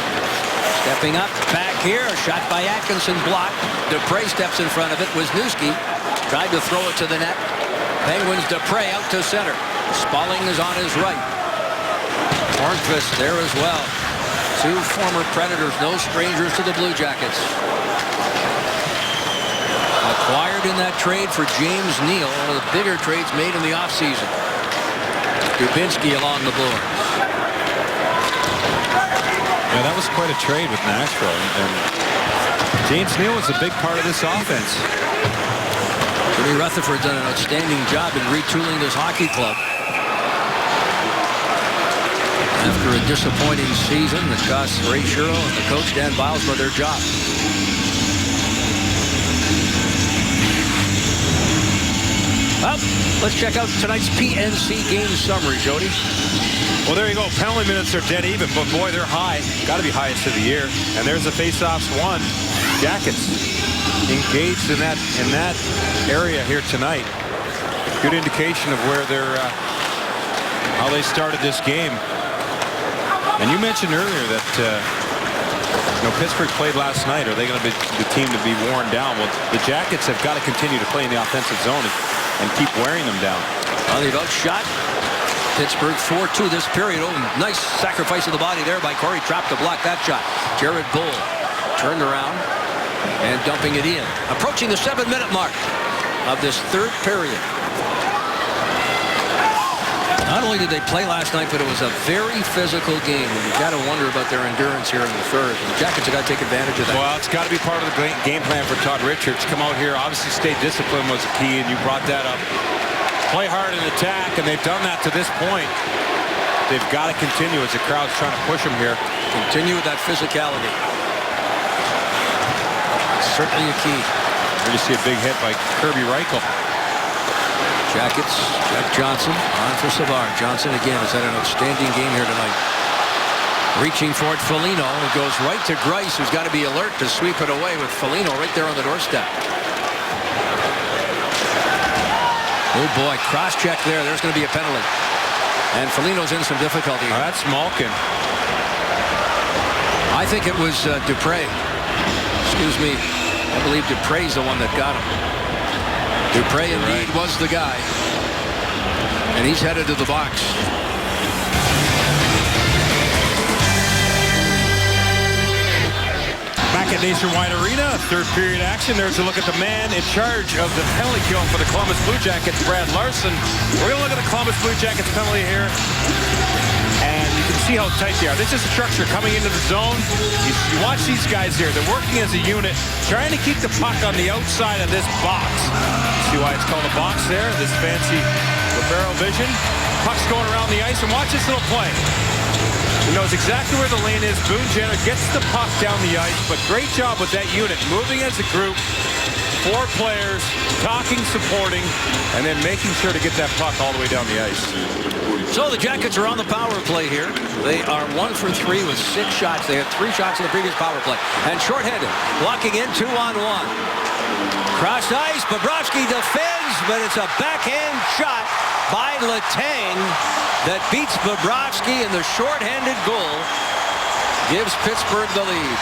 stepping up, back here. A shot by Atkinson, blocked. Dupre steps in front of it. Wisniewski tried to throw it to the net. Penguins, Dupre out to center. Spalling is on his right. Hornqvist there as well. Two former Predators, no strangers to the Blue Jackets. Acquired in that trade for James Neal, one of the bigger trades made in the offseason. Dubinsky along the boards. Yeah, that was quite a trade with Nashville. And James Neal was a big part of this offense. Jimmy Rutherford done an outstanding job in retooling this hockey club. After a disappointing season that cost Ray Shero and the coach Dan Biles for their job. Well, let's check out tonight's PNC game summary, Jody. Well, there you go. Penalty minutes are dead even, but boy, they're high. Got to be highest of the year. And there's the faceoffs won. Jackets engaged in that area here tonight. Good indication of where they're how they started this game. And you mentioned earlier that Pittsburgh played last night. Are they going to be the team to be worn down? Well, the Jackets have got to continue to play in the offensive zone and keep wearing them down. Well, they've outshot Pittsburgh 4-2 this period. Oh, nice sacrifice of the body there by Corey Trapp to block that shot. Jared Bull turned around and dumping it in. Approaching the 7-minute mark of this third period. Not only did they play last night, but it was a very physical game. And you've got to wonder about their endurance here in the third. And the Jackets have got to take advantage of that. Well, it's got to be part of the game plan for Todd Richards. Come out here, obviously stay disciplined was the key, and you brought that up. Play hard and attack, and they've done that to this point. They've got to continue as the crowd's trying to push them here. Continue with that physicality. Certainly a key. Here you see a big hit by Kirby Reichel. Jackets, Jack Johnson on for Savard. Johnson again has had an outstanding game here tonight. Reaching for it, Foligno. It goes right to Greiss, who's got to be alert to sweep it away with Foligno right there on the doorstep. Oh boy, cross check there. There's going to be a penalty. And Foligno's in some difficulty here. That's Malkin. I think it was Dupre. Excuse me. I believe Dupre's the one that got him. Dupre indeed was the guy. And he's headed to the box. Back at Nationwide Arena, third period action. There's a look at the man in charge of the penalty kill for the Columbus Blue Jackets, Brad Larson. We're going to look at the Columbus Blue Jackets penalty here. And you can see how tight they are. This is a structure coming into the zone. You watch these guys here. They're working as a unit, trying to keep the puck on the outside of this box. See why it's called a box there? This fancy Libero vision. Puck's going around the ice, and watch this little play. He knows exactly where the lane is. Boone Jenner gets the puck down the ice, but great job with that unit, moving as a group. 4 players, talking, supporting, and then making sure to get that puck all the way down the ice. So the Jackets are on the power play here. They are 1 for 3 with 6 shots. They had 3 shots in the previous power play. And shorthanded, blocking in 2-on-1. Cross ice, Bobrovsky defends, but it's a backhand shot by Letang that beats Bobrovsky, and the shorthanded goal gives Pittsburgh the lead.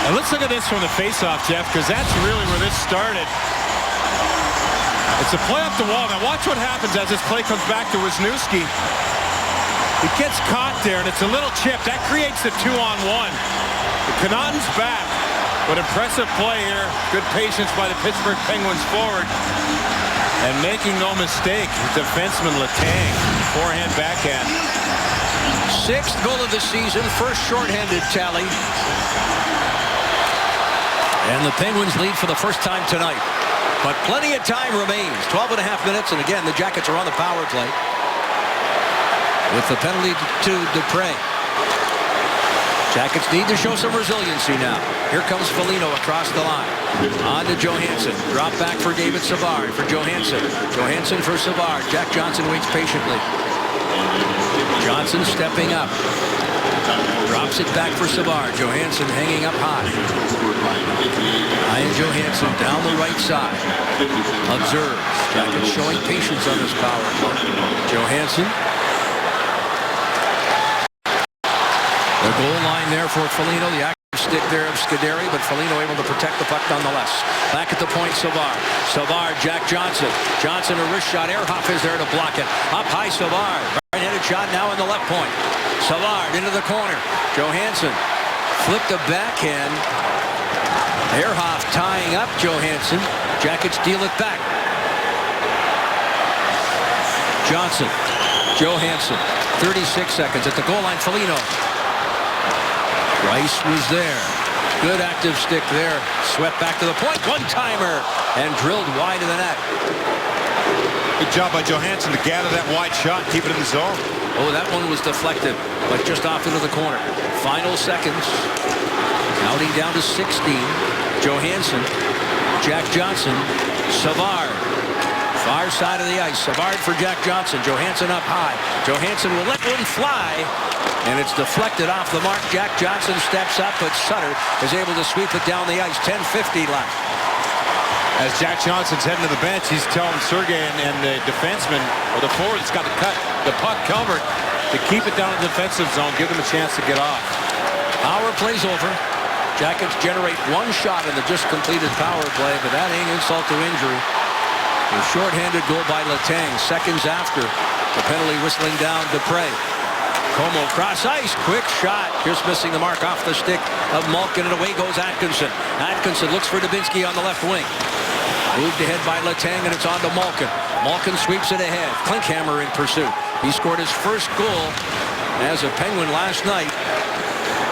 And let's look at this from the faceoff, Jeff, because that's really where this started. It's a play up the wall. Now watch what happens as this play comes back to Wisniewski. He gets caught there, and it's a little chip. That creates the 2-on-1. Connaughton's back, but impressive play here. Good patience by the Pittsburgh Penguins forward. And making no mistake, defenseman Letang. Forehand, backhand. 6th goal of the season, first shorthanded tally. And the Penguins lead for the first time tonight. But plenty of time remains. 12.5 minutes, and again, the Jackets are on the power play. with the penalty to Dupre. Jackets need to show some resiliency now. Here comes Foligno across the line. On to Johansson. Drop back for David Savard for Johansson. Johansson for Savard. Jack Johnson waits patiently. Johnson stepping up. Drops it back for Savard. Johansson hanging up high. Ryan Johansson down the right side. Observes. Jackets showing patience on this power play. Johansson. The goal line there for Foligno. The active stick there of Scuderi, but Foligno able to protect the puck nonetheless. Back at the point, Savard. Savard, Jack Johnson. Johnson a wrist shot. Ehrhoff is there to block it. Up high, Savard. Right-handed shot now in the left point. Savard into the corner. Johansson flipped a backhand. Ehrhoff tying up Johansson. Jackets deal it back. Johnson. Johansson. 36 seconds at the goal line. Foligno. Rice was there. Good active stick there. Swept back to the point. One-timer. And drilled wide of the net. Good job by Johansson to gather that wide shot and keep it in the zone. Oh, that one was deflected, but just off into the corner. Final seconds. Counting down to 16. Johansson. Jack Johnson. Savard. Far side of the ice. Savard for Jack Johnson. Johansson up high. Johansson will let one fly. And it's deflected off the mark. Jack Johnson steps up, but Sutter is able to sweep it down the ice. 10:50 left. As Jack Johnson's heading to the bench, he's telling Sergei and the defenseman, or the forward that's got the puck covered, to keep it down in the defensive zone, give them a chance to get off. Power play's over. Jackets generate one shot in the just completed power play, but that ain't insult to injury. A shorthanded goal by Letang seconds after the penalty whistling down Dupre. Como cross ice, quick shot, just missing the mark off the stick of Malkin, and away goes Atkinson. Atkinson looks for Dubinsky on the left wing. Moved ahead by Letang, and it's on to Malkin. Malkin sweeps it ahead. Klinkhammer in pursuit. He scored his first goal as a Penguin last night.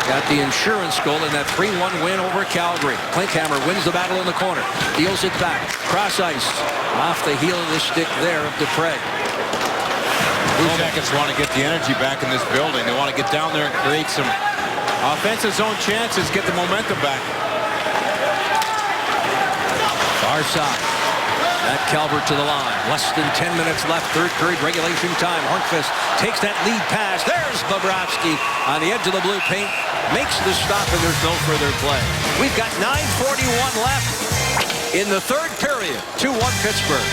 Got the insurance goal in that 3-1 win over Calgary. Klinkhammer wins the battle in the corner. Deals it back. Cross ice. Off the heel of the stick there of Dupre. Blue Jackets want to get the energy back in this building. They want to get down there and create some offensive zone chances, get the momentum back. Far side. Matt Calvert to the line. Less than 10 minutes left. Third period regulation time. Hornqvist takes that lead pass. There's Bobrovsky on the edge of the blue paint. Makes the stop, and there's no further play. We've got 9:41 left in the third period. 2-1 Pittsburgh.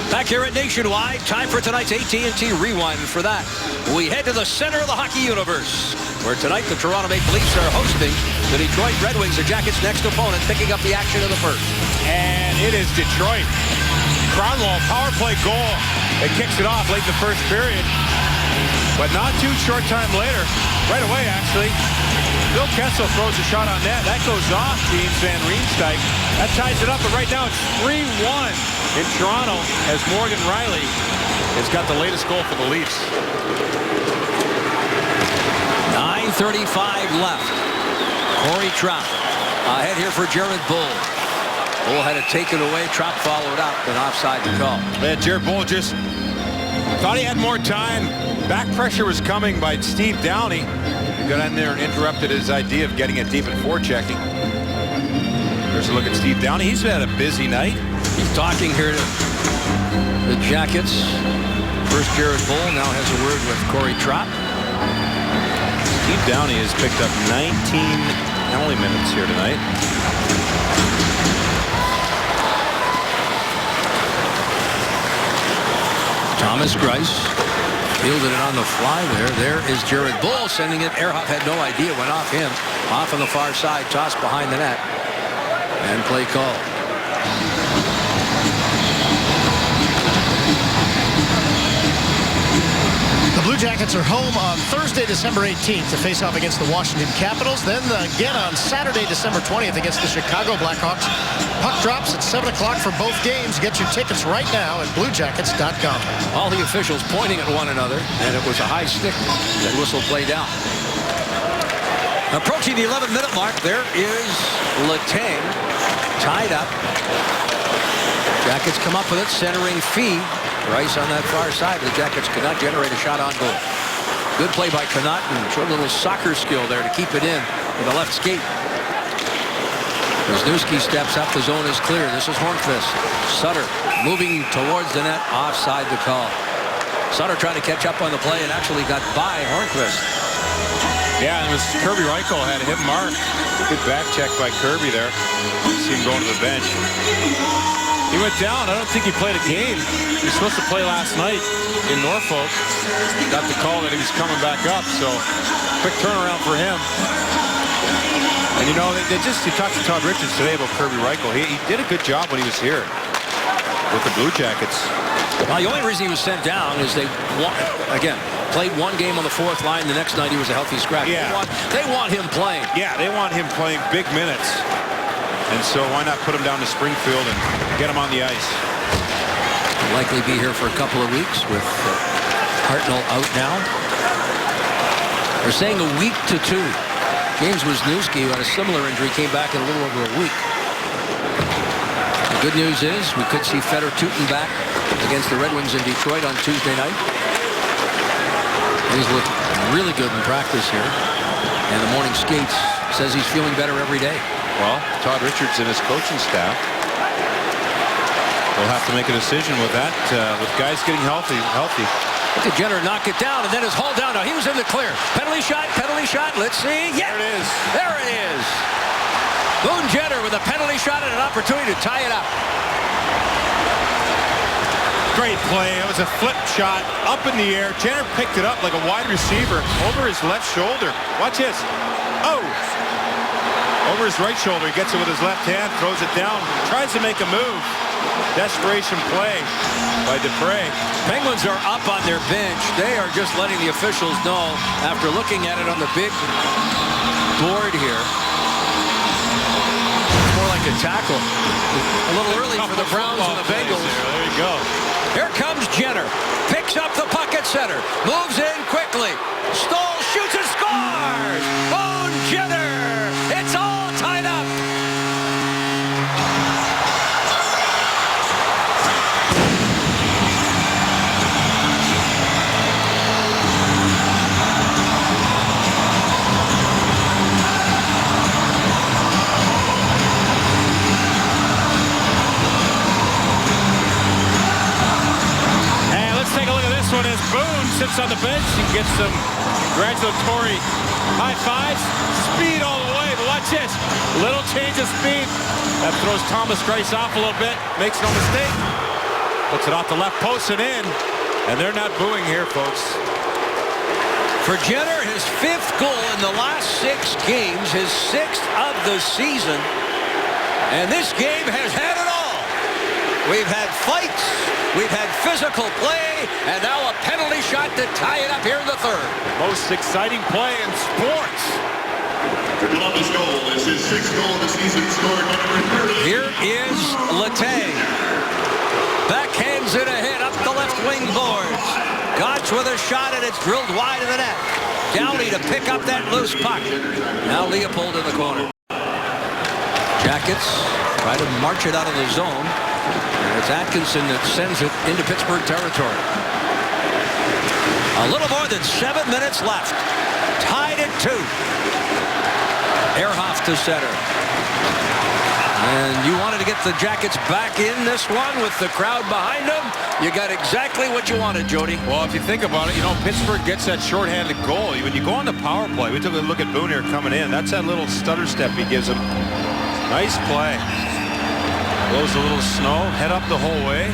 Back here at Nationwide, time for tonight's AT&T Rewind. For that, we head to the center of the hockey universe, where tonight the Toronto Maple Leafs are hosting the Detroit Red Wings, the Jackets' next opponent, picking up the action of the first. And it is Detroit. Kronwall, power play goal. It kicks it off late in the first period. But not too short time later, right away actually, Phil Kessel throws a shot on net. That goes off James Van Riemsdyk. That ties it up, but right now it's 3-1 in Toronto as Morgan Riley has got the latest goal for the Leafs. 9:35 left. Corey Trout ahead here for Jared Bull. Bull had it taken away. Trout followed up and offside the call. Yeah, Jared Bull just thought he had more time. Back pressure was coming by Steve Downey. He got in there and interrupted his idea of getting it deep and forechecking. There's a look at Steve Downey. He's had a busy night. He's talking here to the Jackets. First Jared Bull, now has a word with Corey Trout. Steve Downey has picked up 19 penalty minutes here tonight. Thomas Greiss fielded it on the fly there. There is Jared Bull sending it. Ehrhoff had no idea. Went off him. Off on the far side. Tossed behind the net. And play call. The Blue Jackets are home on Thursday, December 18th to face off against the Washington Capitals. Then again on Saturday, December 20th against the Chicago Blackhawks. Puck drops at 7 o'clock for both games. Get your tickets right now at BlueJackets.com. All the officials pointing at one another, and it was a high stick that whistle played down. Approaching the 11-minute mark, there is Letang tied up. Jackets come up with it, centering Fee. Rice on that far side. The Jackets could not generate a shot on goal. Good play by Connaughton. Showed a little soccer skill there to keep it in with a left skate. Wisniewski steps up. The zone is clear. This is Hornqvist. Sutter moving towards the net. Offside the call. Sutter trying to catch up on the play and actually got by Hornqvist. Yeah, and it was Kirby Reichel had him marked. Good back check by Kirby there. See him going to the bench. He went down. I don't think he played a game. He was supposed to play last night in Norfolk. Got the call that he was coming back up, so quick turnaround for him. And you know, you talked to Todd Richards today about Kirby Reichel. He did a good job when he was here with the Blue Jackets. Well, the only reason he was sent down is they played one game on the fourth line. The next night he was a healthy scratch. Yeah. They want him playing. Yeah, they want him playing big minutes. And so why not put him down to Springfield and get him on the ice? He'll likely be here for a couple of weeks with Hartnell out now. They're saying a week to 2. James Wisniewski, who had a similar injury, came back in a little over a week. The good news is we could see Fedor Tyutin back against the Red Wings in Detroit on Tuesday night. He's looked really good in practice here. And the morning skates says he's feeling better every day. Well, Todd Richards and his coaching staff will have to make a decision with that, with guys getting healthy. Look at Jenner knock it down, and then is hauled down. Now he was in the clear. Penalty shot. Let's see. Yeah, There it is. There it is. Boone Jenner with a penalty shot and an opportunity to tie it up. Great play. It was a flip shot up in the air. Jenner picked it up like a wide receiver over his left shoulder. Watch this. Oh! Over his right shoulder. He gets it with his left hand, throws it down, tries to make a move. Desperation play by Dupre. Penguins are up on their bench. They are just letting the officials know after looking at it on the big board here. It's more like a tackle. A little early for the Browns and the Bengals. There you go. Here comes Jenner. Picks up the puck at center. Moves in quickly. Stoll shoots and scores! Boone Jenner! It's all tied up! This one is Boone sits on the bench and gets some congratulatory high fives. Speed all the way, but watch this. Little change of speed. That throws Thomas Greiss off a little bit. Makes no mistake. Puts it off the left post and in. And they're not booing here, folks. For Jenner, his 5th goal in the last 6 games, his 6th of the season. And this game has had it all. We've had fights. We've had physical play, and now a penalty shot to tie it up here in the 3rd. Most exciting play in sports. The Columbus goal is his 6th goal of the season, scored by number 30. Here is Letang. Backhands it ahead up the left wing boards. Gotch with a shot, and it's drilled wide of the net. Downey to pick up that loose puck. Now Leopold in the corner. Jackets try to march it out of the zone. And it's Atkinson that sends it into Pittsburgh territory. A little more than 7 minutes left. Tied at 2. Ehrhoff to center. And you wanted to get the Jackets back in this one with the crowd behind them. You got exactly what you wanted, Jody. Well, if you think about it, you know, Pittsburgh gets that shorthanded goal. When you go on the power play, we took a look at Boone here coming in. That's that little stutter step he gives him. Nice play. Blows a little snow, head up the whole way.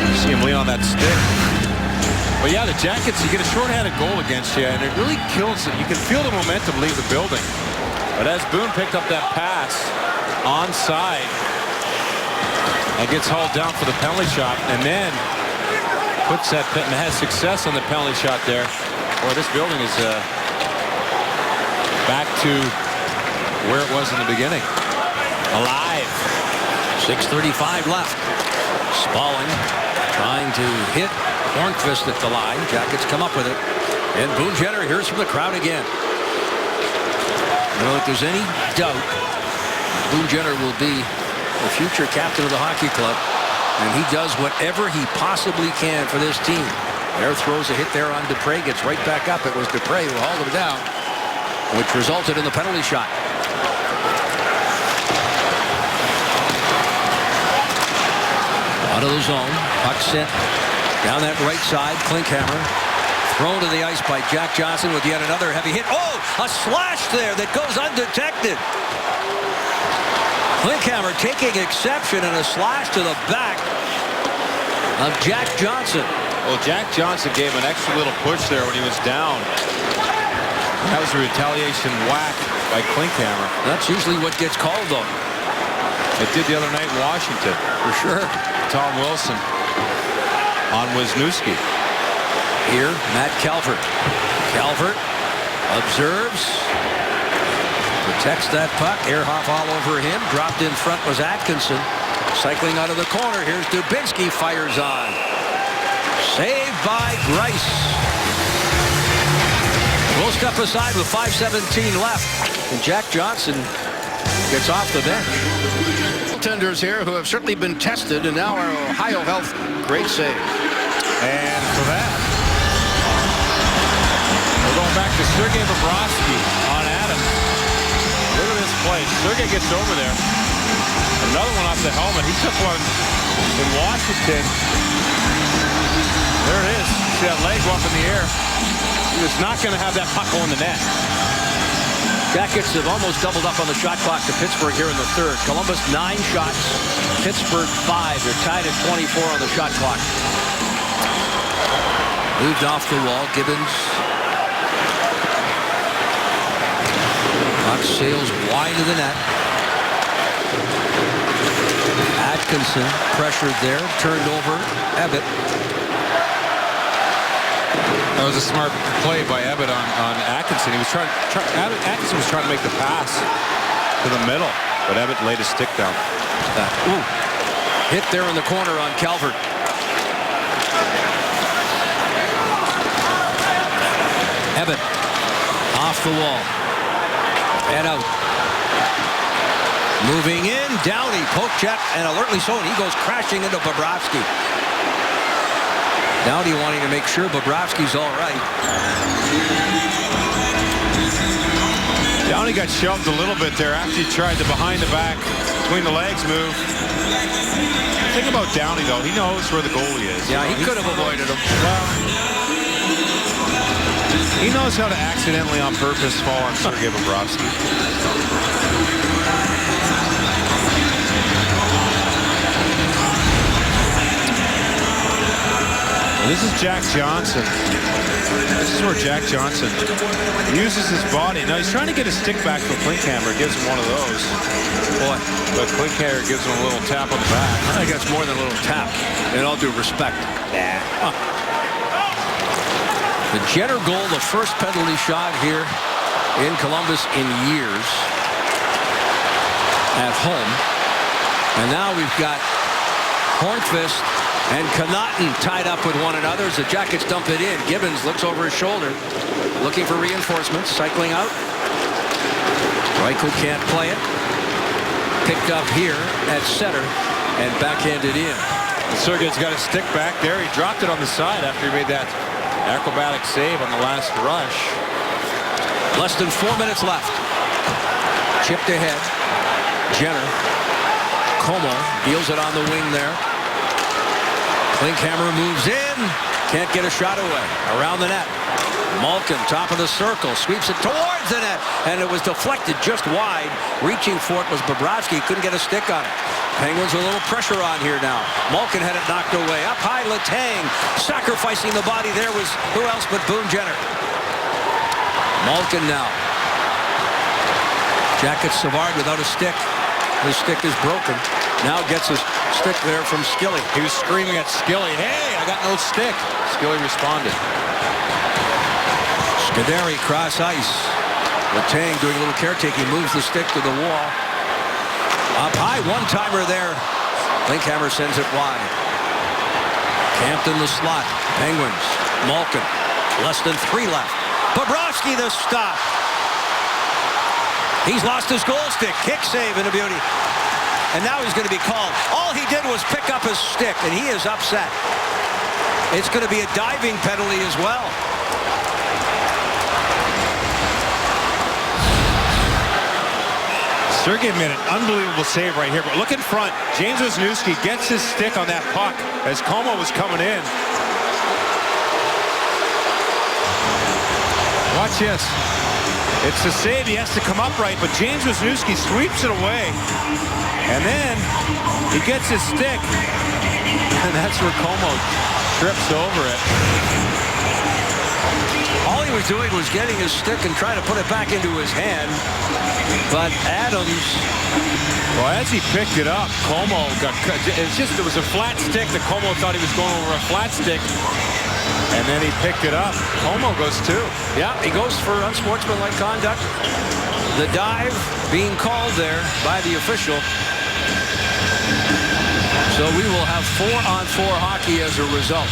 You see him lean on that stick. But yeah, the Jackets, you get a shorthanded goal against you, and it really kills it. You can feel the momentum leave the building. But as Boone picked up that pass onside, and gets hauled down for the penalty shot, and then puts that and has success on the penalty shot there. Boy, this building is back to where it was in the beginning. Alive. 6:35 left. Spalling trying to hit Hornqvist at the line. Jackets come up with it. And Boone Jenner hears from the crowd again. Well, if there's any doubt, Boone Jenner will be the future captain of the hockey club. And he does whatever he possibly can for this team. Air throws a hit there on Dupre, gets right back up. It was Dupre who hauled him down, which resulted in the penalty shot. Out of the zone, puck sent down that right side. Klinkhammer thrown to the ice by Jack Johnson with yet another heavy hit. Oh, a slash there that goes undetected. Klinkhammer taking exception and a slash to the back of Jack Johnson. Well, Jack Johnson gave an extra little push there when he was down. That was a retaliation whack by Klinkhammer. That's usually what gets called, though. It did the other night in Washington. For sure. Tom Wilson on Wisniewski. Here, Matt Calvert. Calvert observes. Protects that puck. Ehrhoff all over him. Dropped in front was Atkinson. Cycling out of the corner. Here's Dubinsky. Fires on. Saved by Greiss. We'll step aside with 5:17 left. And Jack Johnson gets off the bench. Tenders here who have certainly been tested, and now our Ohio Health great save. And for that, we're going back to Sergei Bobrovsky on Adams. Look at this play. Sergei gets over there. Another one off the helmet. He took one in Washington. There it is. See that leg go up in the air. He was not going to have that puck go in the net. Jackets have almost doubled up on the shot clock to Pittsburgh here in the third. Columbus 9 shots. Pittsburgh 5. They're tied at 24 on the shot clock. Moved off the wall. Gibbons. Puck sails wide of the net. Atkinson pressured there. Turned over. Ebbett. That was a smart play by Ebbett on Atkinson. He was Atkinson was trying to make the pass to the middle, but Ebbett laid his stick down. Hit there in the corner on Calvert. Ebbett off the wall and out. Moving in, Downey, poke check, and alertly so, and he goes crashing into Bobrovsky. Downey wanting to make sure Bobrovsky's all right. Downey got shoved a little bit there after he tried the behind the back, between the legs move. The thing about Downey, though, he knows where the goalie is. Yeah, he could have avoided him. Well, he knows how to accidentally on purpose fall on Sergei Bobrovsky. This is Jack Johnson. This is where Jack Johnson uses his body. Now he's trying to get his stick back from Klinkhammer. Gives him one of those. Boy. But Klinkhammer gives him a little tap on the back. I think that's more than a little tap. In all due respect. Nah. The Jenner goal, the first penalty shot here in Columbus in years. At home. And now we've got Hornqvist and Connaughton tied up with one another as the Jackets dump it in. Gibbons looks over his shoulder, looking for reinforcements, cycling out. Reichel can't play it. Picked up here at center and backhanded in. Sergei's got his stick back there. He dropped it on the side after he made that acrobatic save on the last rush. Less than 4 minutes left. Chipped ahead. Jenner. Como deals it on the wing there. Klinkhammer moves in. Can't get a shot away. Around the net. Malkin, top of the circle, sweeps it towards the net, and it was deflected just wide. Reaching for it was Bobrovsky. Couldn't get a stick on it. Penguins with a little pressure on here now. Malkin had it knocked away. Up high, Letang. Sacrificing the body there was who else but Boone Jenner. Malkin now. Jackets Savard without a stick. His stick is broken. Now gets his stick there from Skilly. He was screaming at Skilly, hey, I got no stick. Skilly responded. Scuderi cross ice. Letang doing a little caretaking, moves the stick to the wall. Up high, one-timer there. Klinkhammer sends it wide. Camped in the slot. Penguins. Malkin. Less than 3 left. Bobrovsky the stop. He's lost his goal stick. Kick save and a beauty. And now he's going to be called. All he did was pick up his stick, and he is upset. It's going to be a diving penalty as well. Sergei made an unbelievable save right here. But look in front. James Wisniewski gets his stick on that puck as Como was coming in. Watch this. It's the save. He has to come upright, but James Wisniewski sweeps it away. And then he gets his stick. And that's where Como trips over it. All he was doing was getting his stick and trying to put it back into his hand. But Adams, well, as he picked it up, Como got cut. It was a flat stick that Como thought he was going over a flat stick. And then he picked it up. Como goes too. Yeah, he goes for unsportsmanlike conduct. The dive being called there by the official. So we will have 4-on-4 hockey as a result.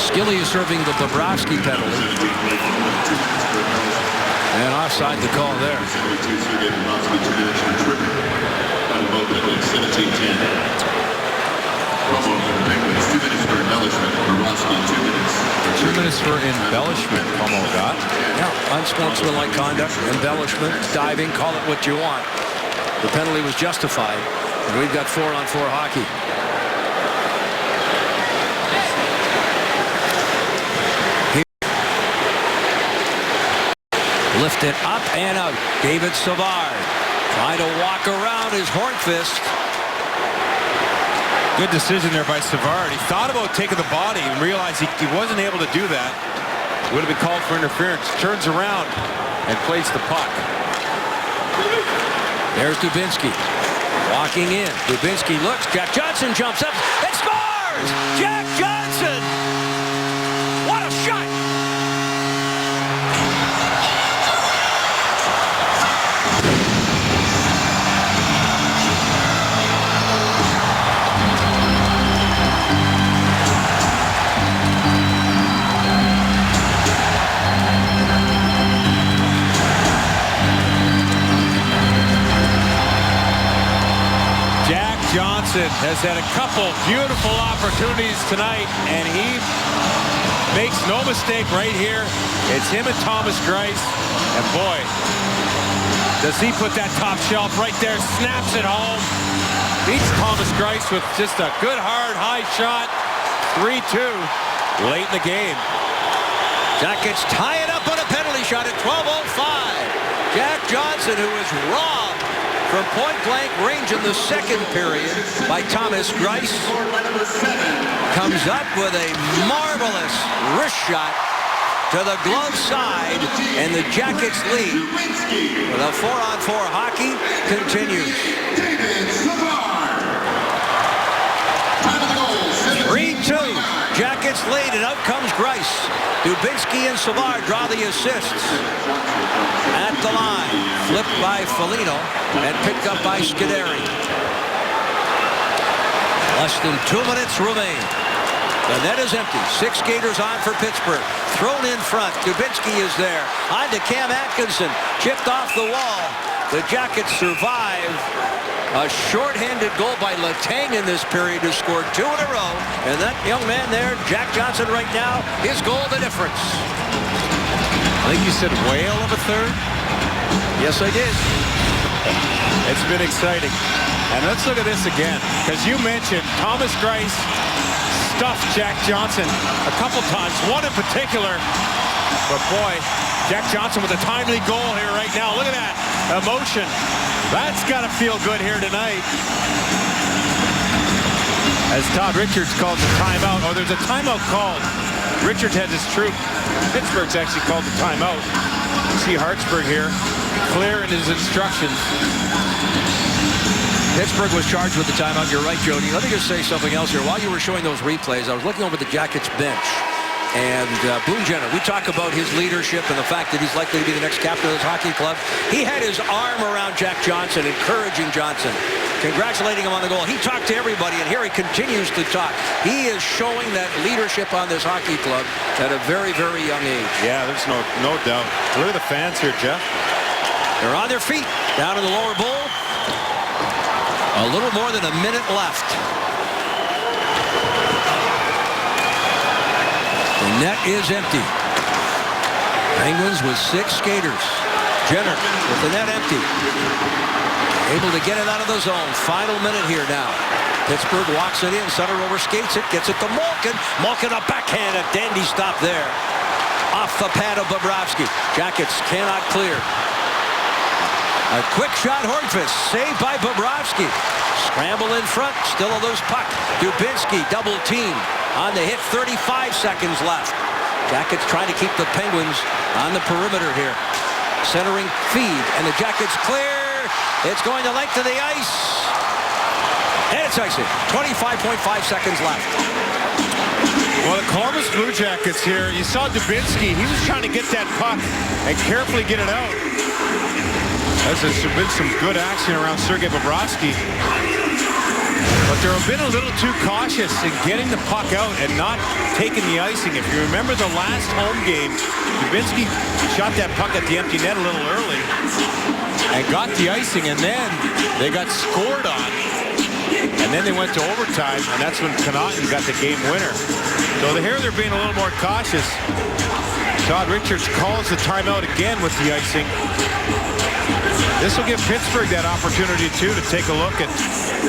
Skilly is serving the Bobrovsky penalty. And offside the call there. 2 minutes for embellishment, Como got. Yeah, unsportsmanlike conduct, embellishment, diving, call it what you want. The penalty was justified. And we've got 4-on-4 hockey. Lifted up and out. David Savard trying to walk around his Hornfist. Good decision there by Savard. He thought about taking the body and realized he wasn't able to do that. Would have been called for interference. Turns around and plays the puck. There's Dubinsky walking in. Dubinsky looks. Jack Johnson jumps up and scores! Jack Johnson! What a shot! Johnson has had a couple beautiful opportunities tonight, and he makes no mistake right here. It's him and Thomas Greiss, and boy, does he put that top shelf right there, snaps it home, beats Thomas Greiss with just a good, hard, high shot. 3-2 late in the game. Jackets tie it up on a penalty shot at 12:05. Jack Johnson, who is robbed from point-blank range in the second period by Thomas Greiss, comes up with a marvelous wrist shot to the glove side, and the Jackets lead. The 4-on-4 hockey continues. 3-2. Jackets lead, and out comes Greiss. Dubinsky and Savard draw the assists. At the line, flipped by Foligno and picked up by Scuderi. Less than 2 minutes remain. The net is empty. 6 skaters on for Pittsburgh. Thrown in front. Dubinsky is there. On to Cam Atkinson. Chipped off the wall. The Jackets survive. A shorthanded goal by Letang in this period, who scored 2 in a row. And that young man there, Jack Johnson, right now, his goal the difference. I think you said whale of a third? Yes, I did. It's been exciting. And let's look at this again, because you mentioned Thomas Greiss stuffed Jack Johnson a couple times, one in particular. But boy, Jack Johnson with a timely goal here right now. Look at that emotion. That's got to feel good here tonight. As Todd Richards calls a timeout. Oh, there's a timeout called. Richards has his troop. Pittsburgh's actually called the timeout. You see Hartsburg here, clear in his instructions. Pittsburgh was charged with the timeout. You're right, Jody. Let me just say something else here. While you were showing those replays, I was looking over the Jackets bench. And Boone Jenner, we talk about his leadership and the fact that he's likely to be the next captain of this hockey club. He had his arm around Jack Johnson, encouraging Johnson, congratulating him on the goal. He talked to everybody, and here he continues to talk. He is showing that leadership on this hockey club at a very, very young age. Yeah, there's no doubt. Look at the fans here, Jeff. They're on their feet down in the lower bowl. A little more than a minute left. The net is empty. Penguins with 6 skaters. Jenner with the net empty. Able to get it out of the zone. Final minute here now. Pittsburgh walks it in. Sutter overskates it. Gets it to Malkin. Malkin a backhand. A dandy stop there. Off the pad of Bobrovsky. Jackets cannot clear. A quick shot, Hornqvist. Saved by Bobrovsky. Scramble in front. Still a loose puck. Dubinsky double team on the hit. 35 seconds left. Jackets trying to keep the Penguins on the perimeter here. Centering feed. And the Jackets clear. It's going the length of the ice. And it's icing. 25.5 seconds left. Well, the Columbus Blue Jackets here, you saw Dubinsky. He was trying to get that puck and carefully get it out. There's been some good action around Sergei Bobrovsky. But they've been a little too cautious in getting the puck out and not taking the icing. If you remember the last home game, Dubinsky shot that puck at the empty net a little early and got the icing, and then they got scored on. And then they went to overtime, and that's when Connaughton got the game winner. So here they're being a little more cautious. Todd Richards calls the timeout again with the icing. This will give Pittsburgh that opportunity, too, to take a look at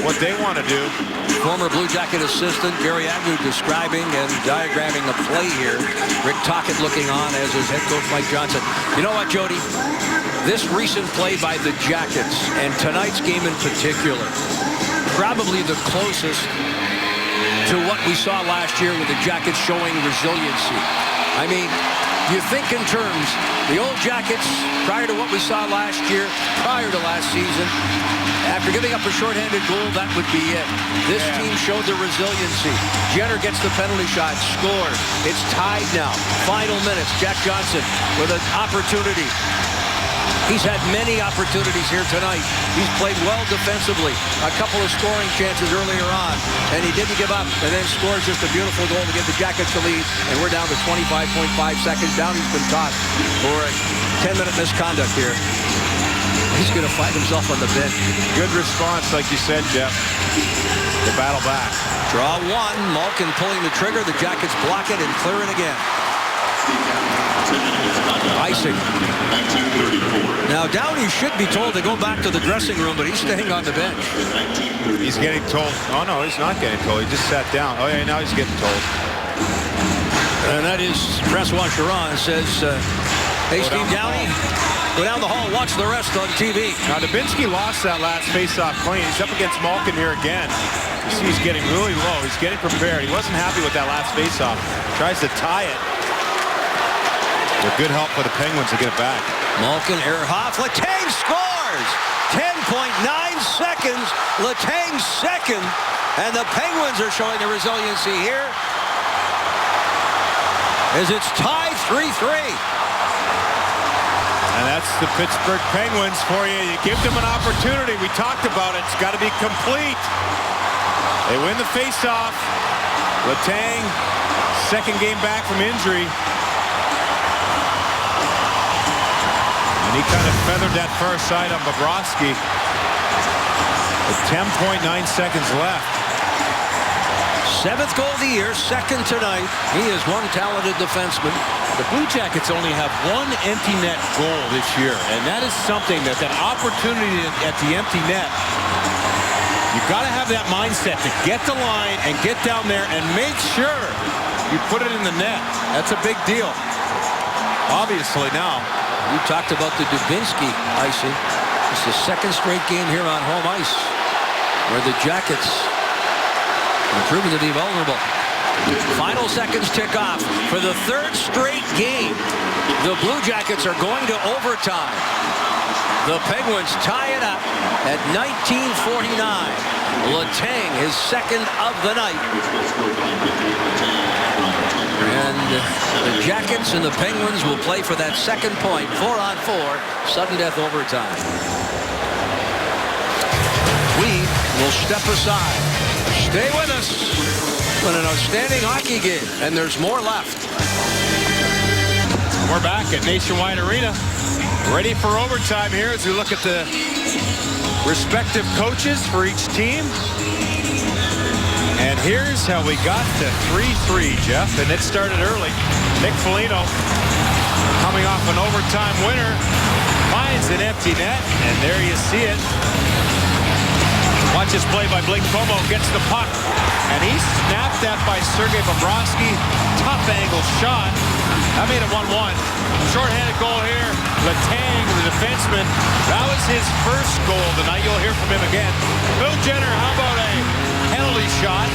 what they want to do. Former Blue Jacket assistant Gary Agnew describing and diagramming the play here. Rick Tocchet looking on as his head coach Mike Johnson. You know what, Jody? This recent play by the Jackets, and tonight's game in particular, probably the closest to what we saw last year with the Jackets showing resiliency. I mean, you think in terms, the old Jackets, prior to what we saw last year, prior to last season, after giving up a shorthanded goal, that would be it. This team showed the resiliency. Jenner gets the penalty shot, scores. It's tied now. Final minutes. Jack Johnson with an opportunity. He's had many opportunities here tonight. He's played well defensively. A couple of scoring chances earlier on, and he didn't give up, and then scores just a beautiful goal to give the Jackets the lead, and we're down to 25.5 seconds. Downey's been caught for a 10-minute misconduct here. He's going to find himself on the bench. Good response, like you said, Jeff. The battle back. Draw one. Malkin pulling the trigger. The Jackets block it and clear it again. Icing. Now Downey should be told to go back to the dressing room, but he's staying on the bench. He's getting told. Oh, no, he's not getting told. He just sat down. Oh, yeah, now he's getting told. And that is Francois Charron says, hey, Steve Downey, go down the hall, watch the rest on TV. Now, Dubinsky lost that last faceoff clean. He's up against Malkin here again. You see he's getting really low. He's getting prepared. He wasn't happy with that last faceoff. Tries to tie it. With good help for the Penguins to get it back. Malkin, Ehrhoff, Letang scores! 10.9 seconds, Letang second, and the Penguins are showing the resiliency here as it's tied 3-3. And that's the Pittsburgh Penguins for you. You give them an opportunity. We talked about it. It's got to be complete. They win the faceoff. Letang, second game back from injury. And he kind of feathered that first side on Bobrovsky. With 10.9 seconds left. 7th goal of the year, second tonight. He is one talented defenseman. The Blue Jackets only have one empty net goal this year, and that is something that opportunity at the empty net, you've got to have that mindset to get the line and get down there and make sure you put it in the net. That's a big deal. Obviously now. You talked about the Dubinsky icing. It's the second straight game here on home ice where the Jackets are proving to be vulnerable. Final seconds tick off. For the third straight game, the Blue Jackets are going to overtime. The Penguins tie it up at 19:49. Letang, his second of the night. And the Jackets and the Penguins will play for that second point. 4-on-4, sudden death overtime. We will step aside. Stay with us on an outstanding hockey game, and there's more left. We're back at Nationwide Arena. Ready for overtime here as we look at the respective coaches for each team. And here's how we got to 3-3, Jeff, and it started early. Nick Foligno, coming off an overtime winner, finds an empty net, and there you see it. Watch this play by Blake Comeau, gets the puck, and he snapped that by Sergei Bobrovsky. Tough angle shot. That made it 1-1. Short-handed goal here. Letang, the defenseman, that was his first goal tonight. You'll hear from him again. Bill Jenner, how about a penalty shot?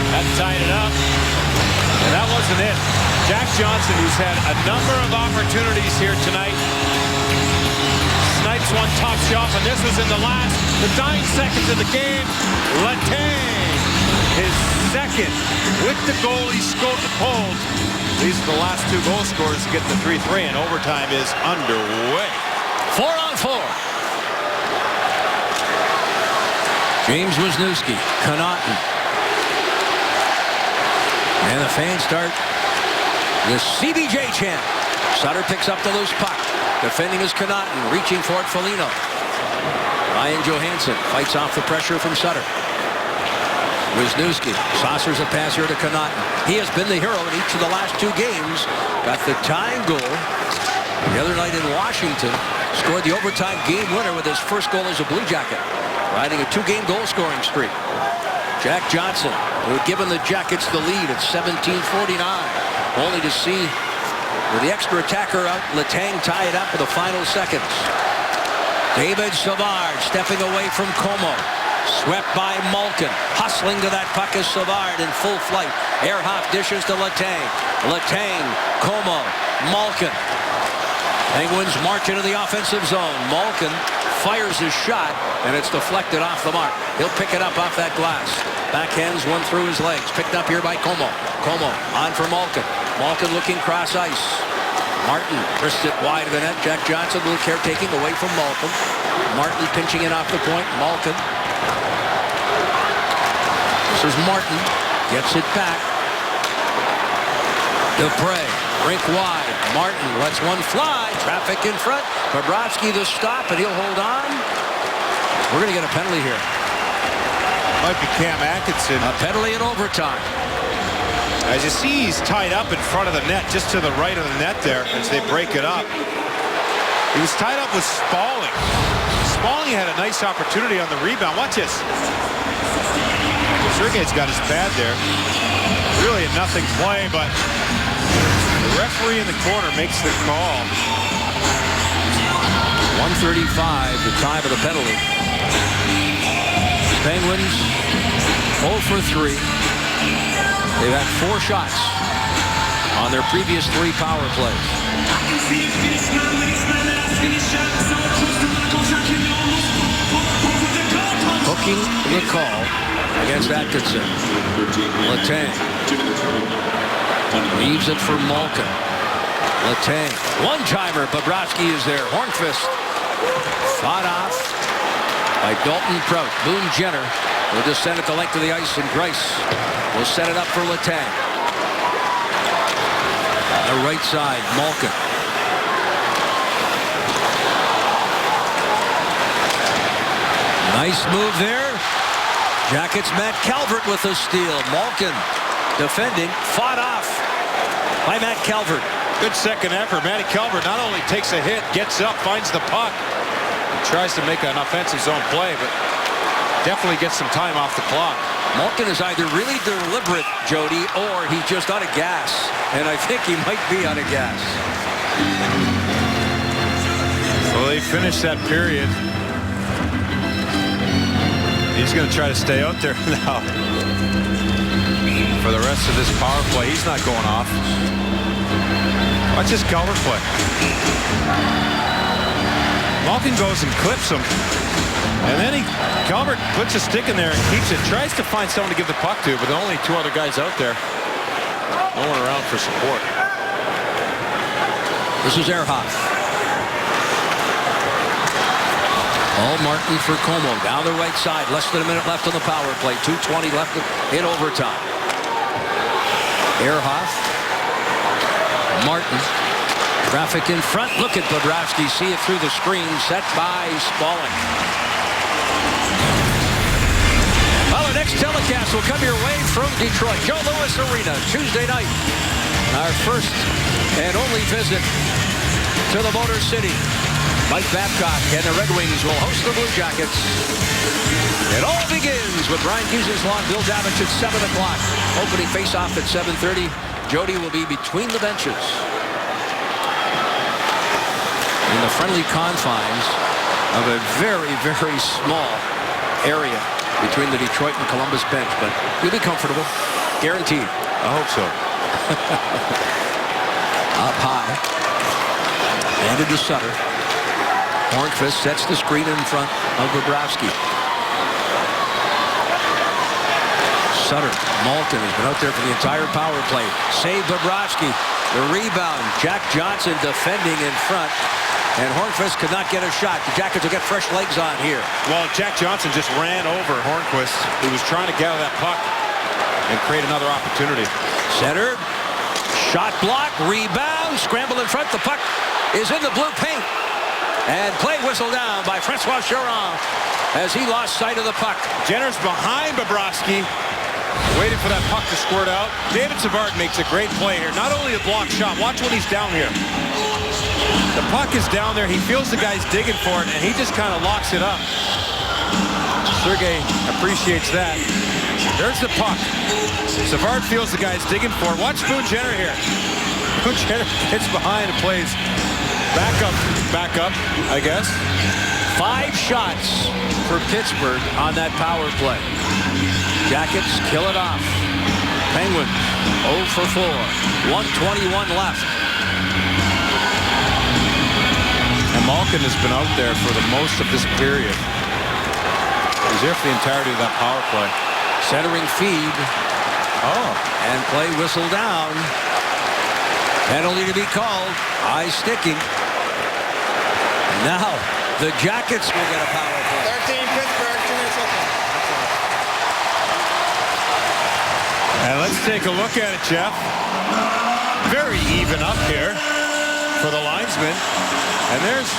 That tied it up. And that wasn't it. Jack Johnson, who's had a number of opportunities here tonight, snipes one top shot, and this was in the 9 seconds of the game. Letang, his second with the goal he pulled. These are the last 2 goal scorers to get the 3-3, and overtime is underway. 4-on-4. James Wisniewski, Connaughton. And the fans start the CBJ chant. Sutter picks up the loose puck. Defending is Connaughton, reaching for it, Foligno. Ryan Johansson fights off the pressure from Sutter. Wisniewski saucers a pass here to Connaughton. He has been the hero in each of the last 2 games. Got the tying goal the other night in Washington. Scored the overtime game winner with his first goal as a Blue Jacket. Riding a 2-game goal scoring streak. Jack Johnson, who had given the Jackets the lead at 17:49. Only to see, with the extra attacker out, Letang tie it up for the final seconds. David Savard stepping away from Comeau. Swept by Malkin. Hustling to that puck is Savard in full flight. Ehrhoff dishes to Letang. Letang, Comeau, Malkin. Penguins march into the offensive zone. Malkin fires his shot, and it's deflected off the mark. He'll pick it up off that glass. Backhands one through his legs. Picked up here by Comeau. Comeau on for Malkin. Malkin looking cross ice. Martin wrists it wide of the net. Jack Johnson, a little caretaking away from Malkin. Martin pinching it off the point. Malkin. This is Martin. Gets it back. Dupre. Rink wide. Martin lets one fly. Traffic in front. Bobrovsky the stop, and he'll hold on. We're going to get a penalty here. Might be Cam Atkinson. A penalty in overtime. As you see, he's tied up in front of the net, just to the right of the net there, as they break it up. He was tied up with Spaulding. Spaulding had a nice opportunity on the rebound. Watch this. Sergei's got his pad there. Really a nothing play, but the referee in the corner makes the call. 1:35, the time of the penalty. Penguins 0 for 3. They've had 4 shots on their previous 3 power plays. Hooking the call against Atkinson. Letang leaves it for Malkin. Letang, one-timer. Bobrovsky is there. Hornqvist fought off by Dalton Prout. Boone Jenner will just send it the length of the ice, and Greiss will set it up for Letang. On the right side, Malkin. Nice move there. Jackets Matt Calvert with a steal. Malkin defending, fought off by Matt Calvert. Good second effort. Matty Calvert not only takes a hit, gets up, finds the puck, tries to make an offensive zone play, but definitely gets some time off the clock. Malkin is either really deliberate, Jody, or he's just out of gas. And I think he might be out of gas. Well, they finished that period. He's going to try to stay out there now for the rest of this power play. He's not going off. Watch this Calvert play. Malkin goes and clips him. And then Calvert puts a stick in there and keeps it. Tries to find someone to give the puck to, but there are only 2 other guys out there. No one around for support. This is Ehrhoff. Paul Martin for Comeau down the right side. Less than a minute left on the power play. 2:20 left in overtime. Ehrhoff. Martin. Traffic in front. Look at Bobrovsky. See it through the screen. Set by Spaulding. Well, our next telecast will come your way from Detroit. Joe Louis Arena, Tuesday night. Our first and only visit to the Motor City. Mike Babcock and the Red Wings will host the Blue Jackets. It all begins with Brian Hughes' lawn. Bill Davidge at 7 o'clock. Opening face-off at 7:30. Jody will be between the benches. In the friendly confines of a very, very small area between the Detroit and Columbus bench. But you'll be comfortable. Guaranteed. I hope so. Up high. Handed to Sutter. Hornqvist sets the screen in front of Bobrovsky. Sutter. Malkin has been out there for the entire power play. Save Bobrovsky. The rebound. Jack Johnson defending in front. And Hornqvist could not get a shot. The Jackets will get fresh legs on here. Well, Jack Johnson just ran over Hornqvist, who was trying to get out of that puck and create another opportunity. Centered. Shot block. Rebound. Scramble in front. The puck is in the blue paint. And play whistle down by Francois Charron as he lost sight of the puck. Jenner's behind Bobrovsky, waiting for that puck to squirt out. David Savard makes a great play here. Not only a block shot, watch when he's down here. The puck is down there. He feels the guy's digging for it, and he just kind of locks it up. Sergei appreciates that. There's the puck. Savard feels the guy's digging for it. Watch Boone Jenner here. Boone Jenner hits behind and plays back up, I guess. 5 shots for Pittsburgh on that power play. Jackets kill it off. Penguins 0 for 4. 1:21 left. And Malkin has been out there for the most of this period. He's there for the entirety of that power play. Centering feed. And play whistle down. Penalty to be called. Eye sticking. Now the Jackets will get a power play. 13 Pittsburgh, 2 minutes left. And let's take a look at it, Jeff. Very even up here for the linesman. And there's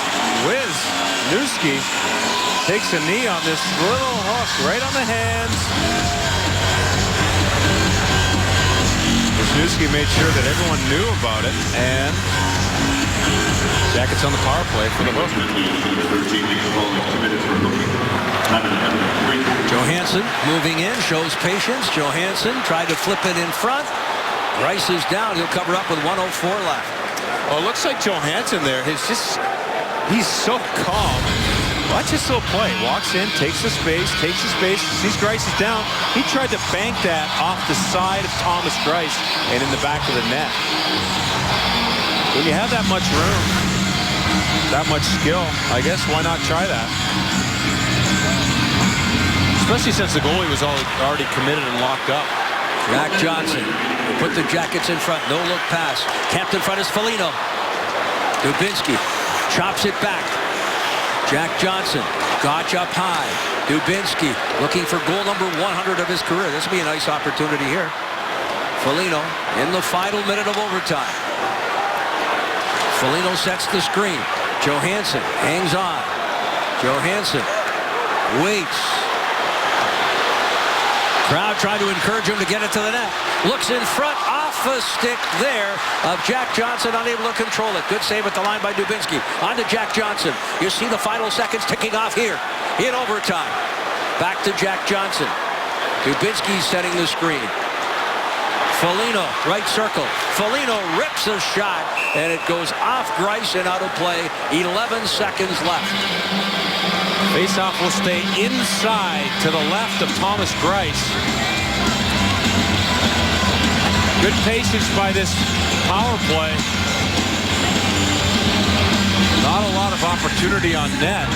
Wisniewski. Takes a knee on this little hook right on the hands. Wisniewski made sure that everyone knew about it. And Jackets on the power play for the hook. Johansson moving in, shows patience. Johansson tried to flip it in front. Rice is down. He'll cover up with 1:04 left. Well, it looks like Johansson there. He's so calm. Watch this little play. Walks in, takes the space, sees Greiss is down. He tried to bank that off the side of Thomas Greiss and in the back of the net. When you have that much room, that much skill, I guess why not try that? Especially since the goalie was already committed and locked up. Jack Johnson will put the Jackets in front. No look pass. Capped in front is Foligno. Dubinsky chops it back. Jack Johnson, Gotch up high. Dubinsky looking for goal number 100 of his career. This will be a nice opportunity here. Foligno in the final minute of overtime. Foligno sets the screen. Johansson hangs on. Johansson waits. Crowd trying to encourage him to get it to the net. Looks in front, off the stick there of Jack Johnson, unable to control it. Good save at the line by Dubinsky. On to Jack Johnson. You see the final seconds ticking off here in overtime. Back to Jack Johnson. Dubinsky setting the screen. Foligno, right circle. Foligno rips a shot, and it goes off Greiss and out of play. 11 seconds left. Faceoff will stay inside to the left of Thomas Greiss. Good patience by this power play. Not a lot of opportunity on net.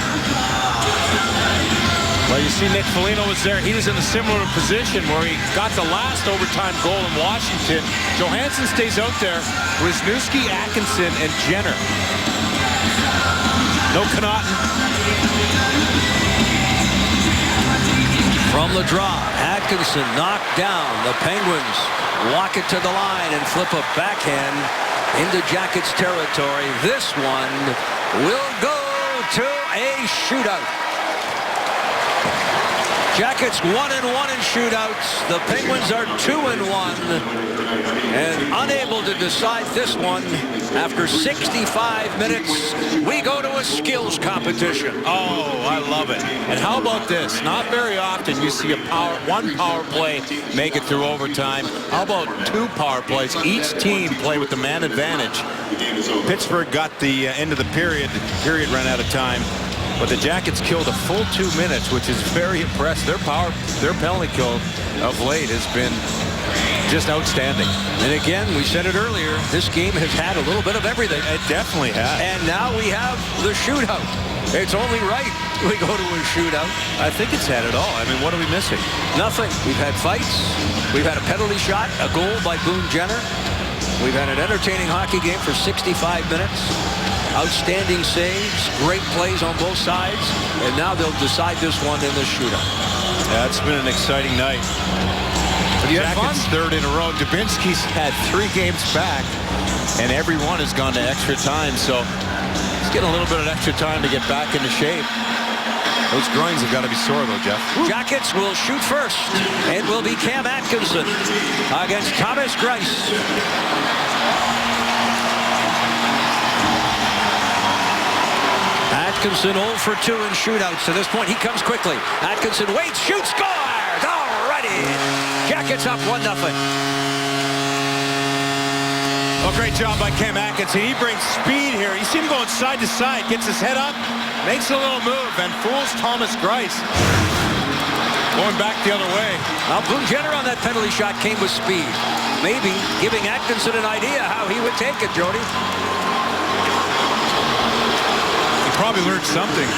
Well, you see Nick Foligno was there. He was in a similar position where he got the last overtime goal in Washington. Johansson stays out there. Wisniewski, Atkinson, and Jenner. No Connaughton. From the draw, Atkinson knocked down. The Penguins walk it to the line and flip a backhand into Jackets territory. This one will go to a shootout. Jackets 1-1 in shootouts. The Penguins are 2-1 and unable to decide this one. After 65 minutes, we go to a skills competition. Oh, I love it. And how about this? Not very often you see one power play make it through overtime. How about 2 power plays? Each team play with the man advantage. Pittsburgh got the end of the period. The period ran out of time. But the Jackets killed a full 2 minutes, which is very impressive. Their penalty kill of late has been just outstanding. And again, we said it earlier, this game has had a little bit of everything. It definitely has. And now we have the shootout. It's only right we go to a shootout. I think it's had it all. I mean, what are we missing? Nothing. We've had fights. We've had a penalty shot, a goal by Boone Jenner. We've had an entertaining hockey game for 65 minutes. Outstanding saves, great plays on both sides, and now they'll decide this one in the shootout. Yeah, it's been an exciting night. The Jackets third in a row. Dubinsky's had 3 games back, and every one has gone to extra time, so he's getting a little bit of extra time to get back into shape. Those groins have got to be sore, though, Jeff. Jackets will shoot first. It will be Cam Atkinson against Thomas Greiss. Atkinson 0 for 2 in shootouts. To this point, he comes quickly. Atkinson waits, shoots, scores! Alrighty! Jackets up 1-0. Well, great job by Cam Atkinson. He brings speed here. You see him going side to side, gets his head up, makes a little move, and fools Thomas Greiss. Going back the other way. Now, Boone Jenner on that penalty shot came with speed. Maybe giving Atkinson an idea how he would take it, Jody. Probably learned something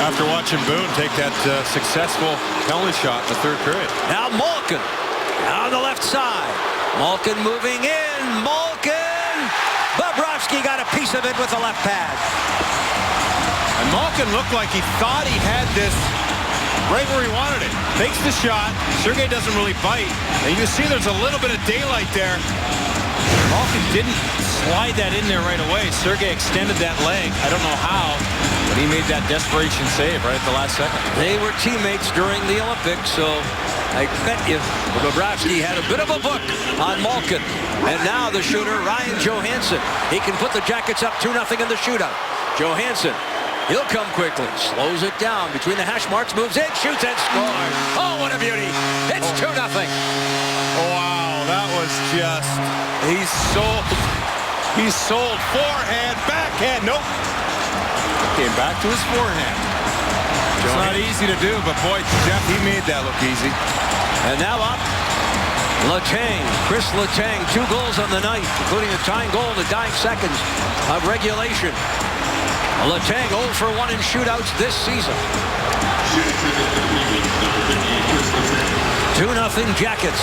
after watching Boone take that successful penalty shot in the third period. Now Malkin on the left side. Malkin moving in. Malkin! Bobrovsky got a piece of it with the left pad. And Malkin looked like he thought he had this right where he wanted it. Takes the shot. Sergei doesn't really bite. And you see there's a little bit of daylight there. Malkin didn't slide that in there right away. Sergei extended that leg. I don't know how, but he made that desperation save right at the last second. They were teammates during the Olympics, so I bet you Bobrovsky had a bit of a book on Malkin. And now the shooter, Ryan Johansson. He can put the Jackets up 2-0 in the shootout. Johansson, he'll come quickly. Slows it down between the hash marks, moves in, shoots and scores. Oh, what a beauty. It's 2-0. Wow, that was just, he's sold forehand, backhand, nope. Came back to his forehand. It's not easy to do, but boy, Jeff, he made that look easy. And now up, Letang, Chris Letang, 2 goals on the night, including a tying goal in the dying seconds of regulation. Letang 0 for 1 in shootouts this season. 2-0 Jackets.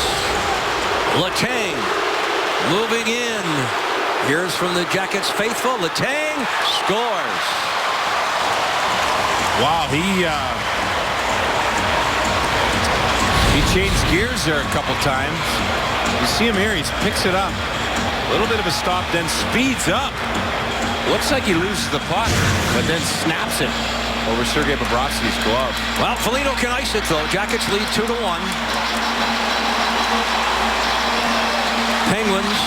Letang moving in. Here's from the Jackets faithful. Letang scores. Wow, he changed gears there a couple times. You see him here, he picks it up. A little bit of a stop, then speeds up. Looks like he loses the puck, but then snaps it over Sergei Bobrovsky's glove. Well, Foligno can ice it, though. Jackets lead 2-1. Penguins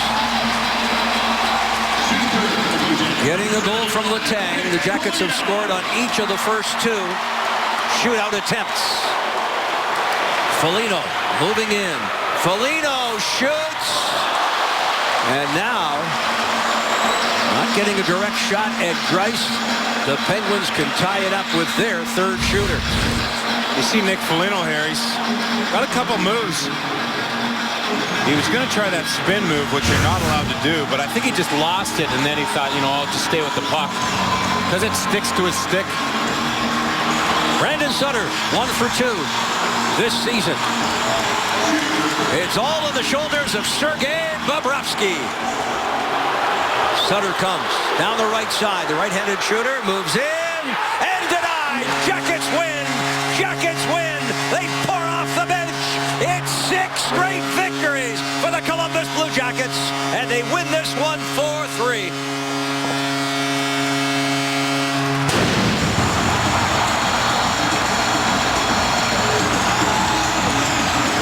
getting the goal from Letang. The Jackets have scored on each of the first 2 shootout attempts. Foligno moving in. Foligno shoots. And now, not getting a direct shot at Greiss. The Penguins can tie it up with their 3rd shooter. You see Nick Foligno here. He's got a couple moves. He was going to try that spin move, which you're not allowed to do, but I think he just lost it, and then he thought, you know, I'll just stay with the puck because it sticks to his stick. Brandon Sutter, 1 for 2 this season. It's all on the shoulders of Sergei Bobrovsky. Sutter comes down the right side. The right-handed shooter moves in and denied. Jackets win. Jackets win. They pour off the bench Jackets, and they win this one 4-3.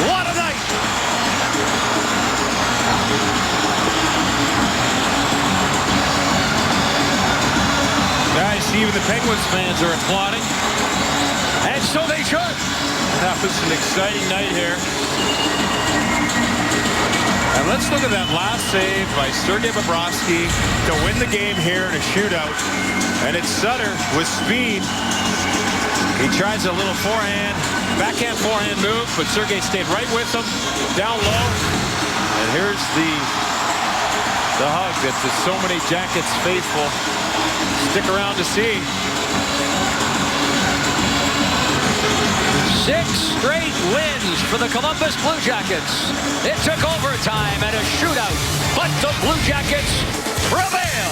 What a night! Guys, even the Penguins fans are applauding. And so they should. That was an exciting night here. And let's look at that last save by Sergei Bobrovsky to win the game here in a shootout. And it's Sutter with speed. He tries a little backhand forehand move, but Sergei stayed right with him, down low. And here's the hug that so many Jackets faithful stick around to see. 6 straight wins for the Columbus Blue Jackets. It took overtime and a shootout, but the Blue Jackets prevail.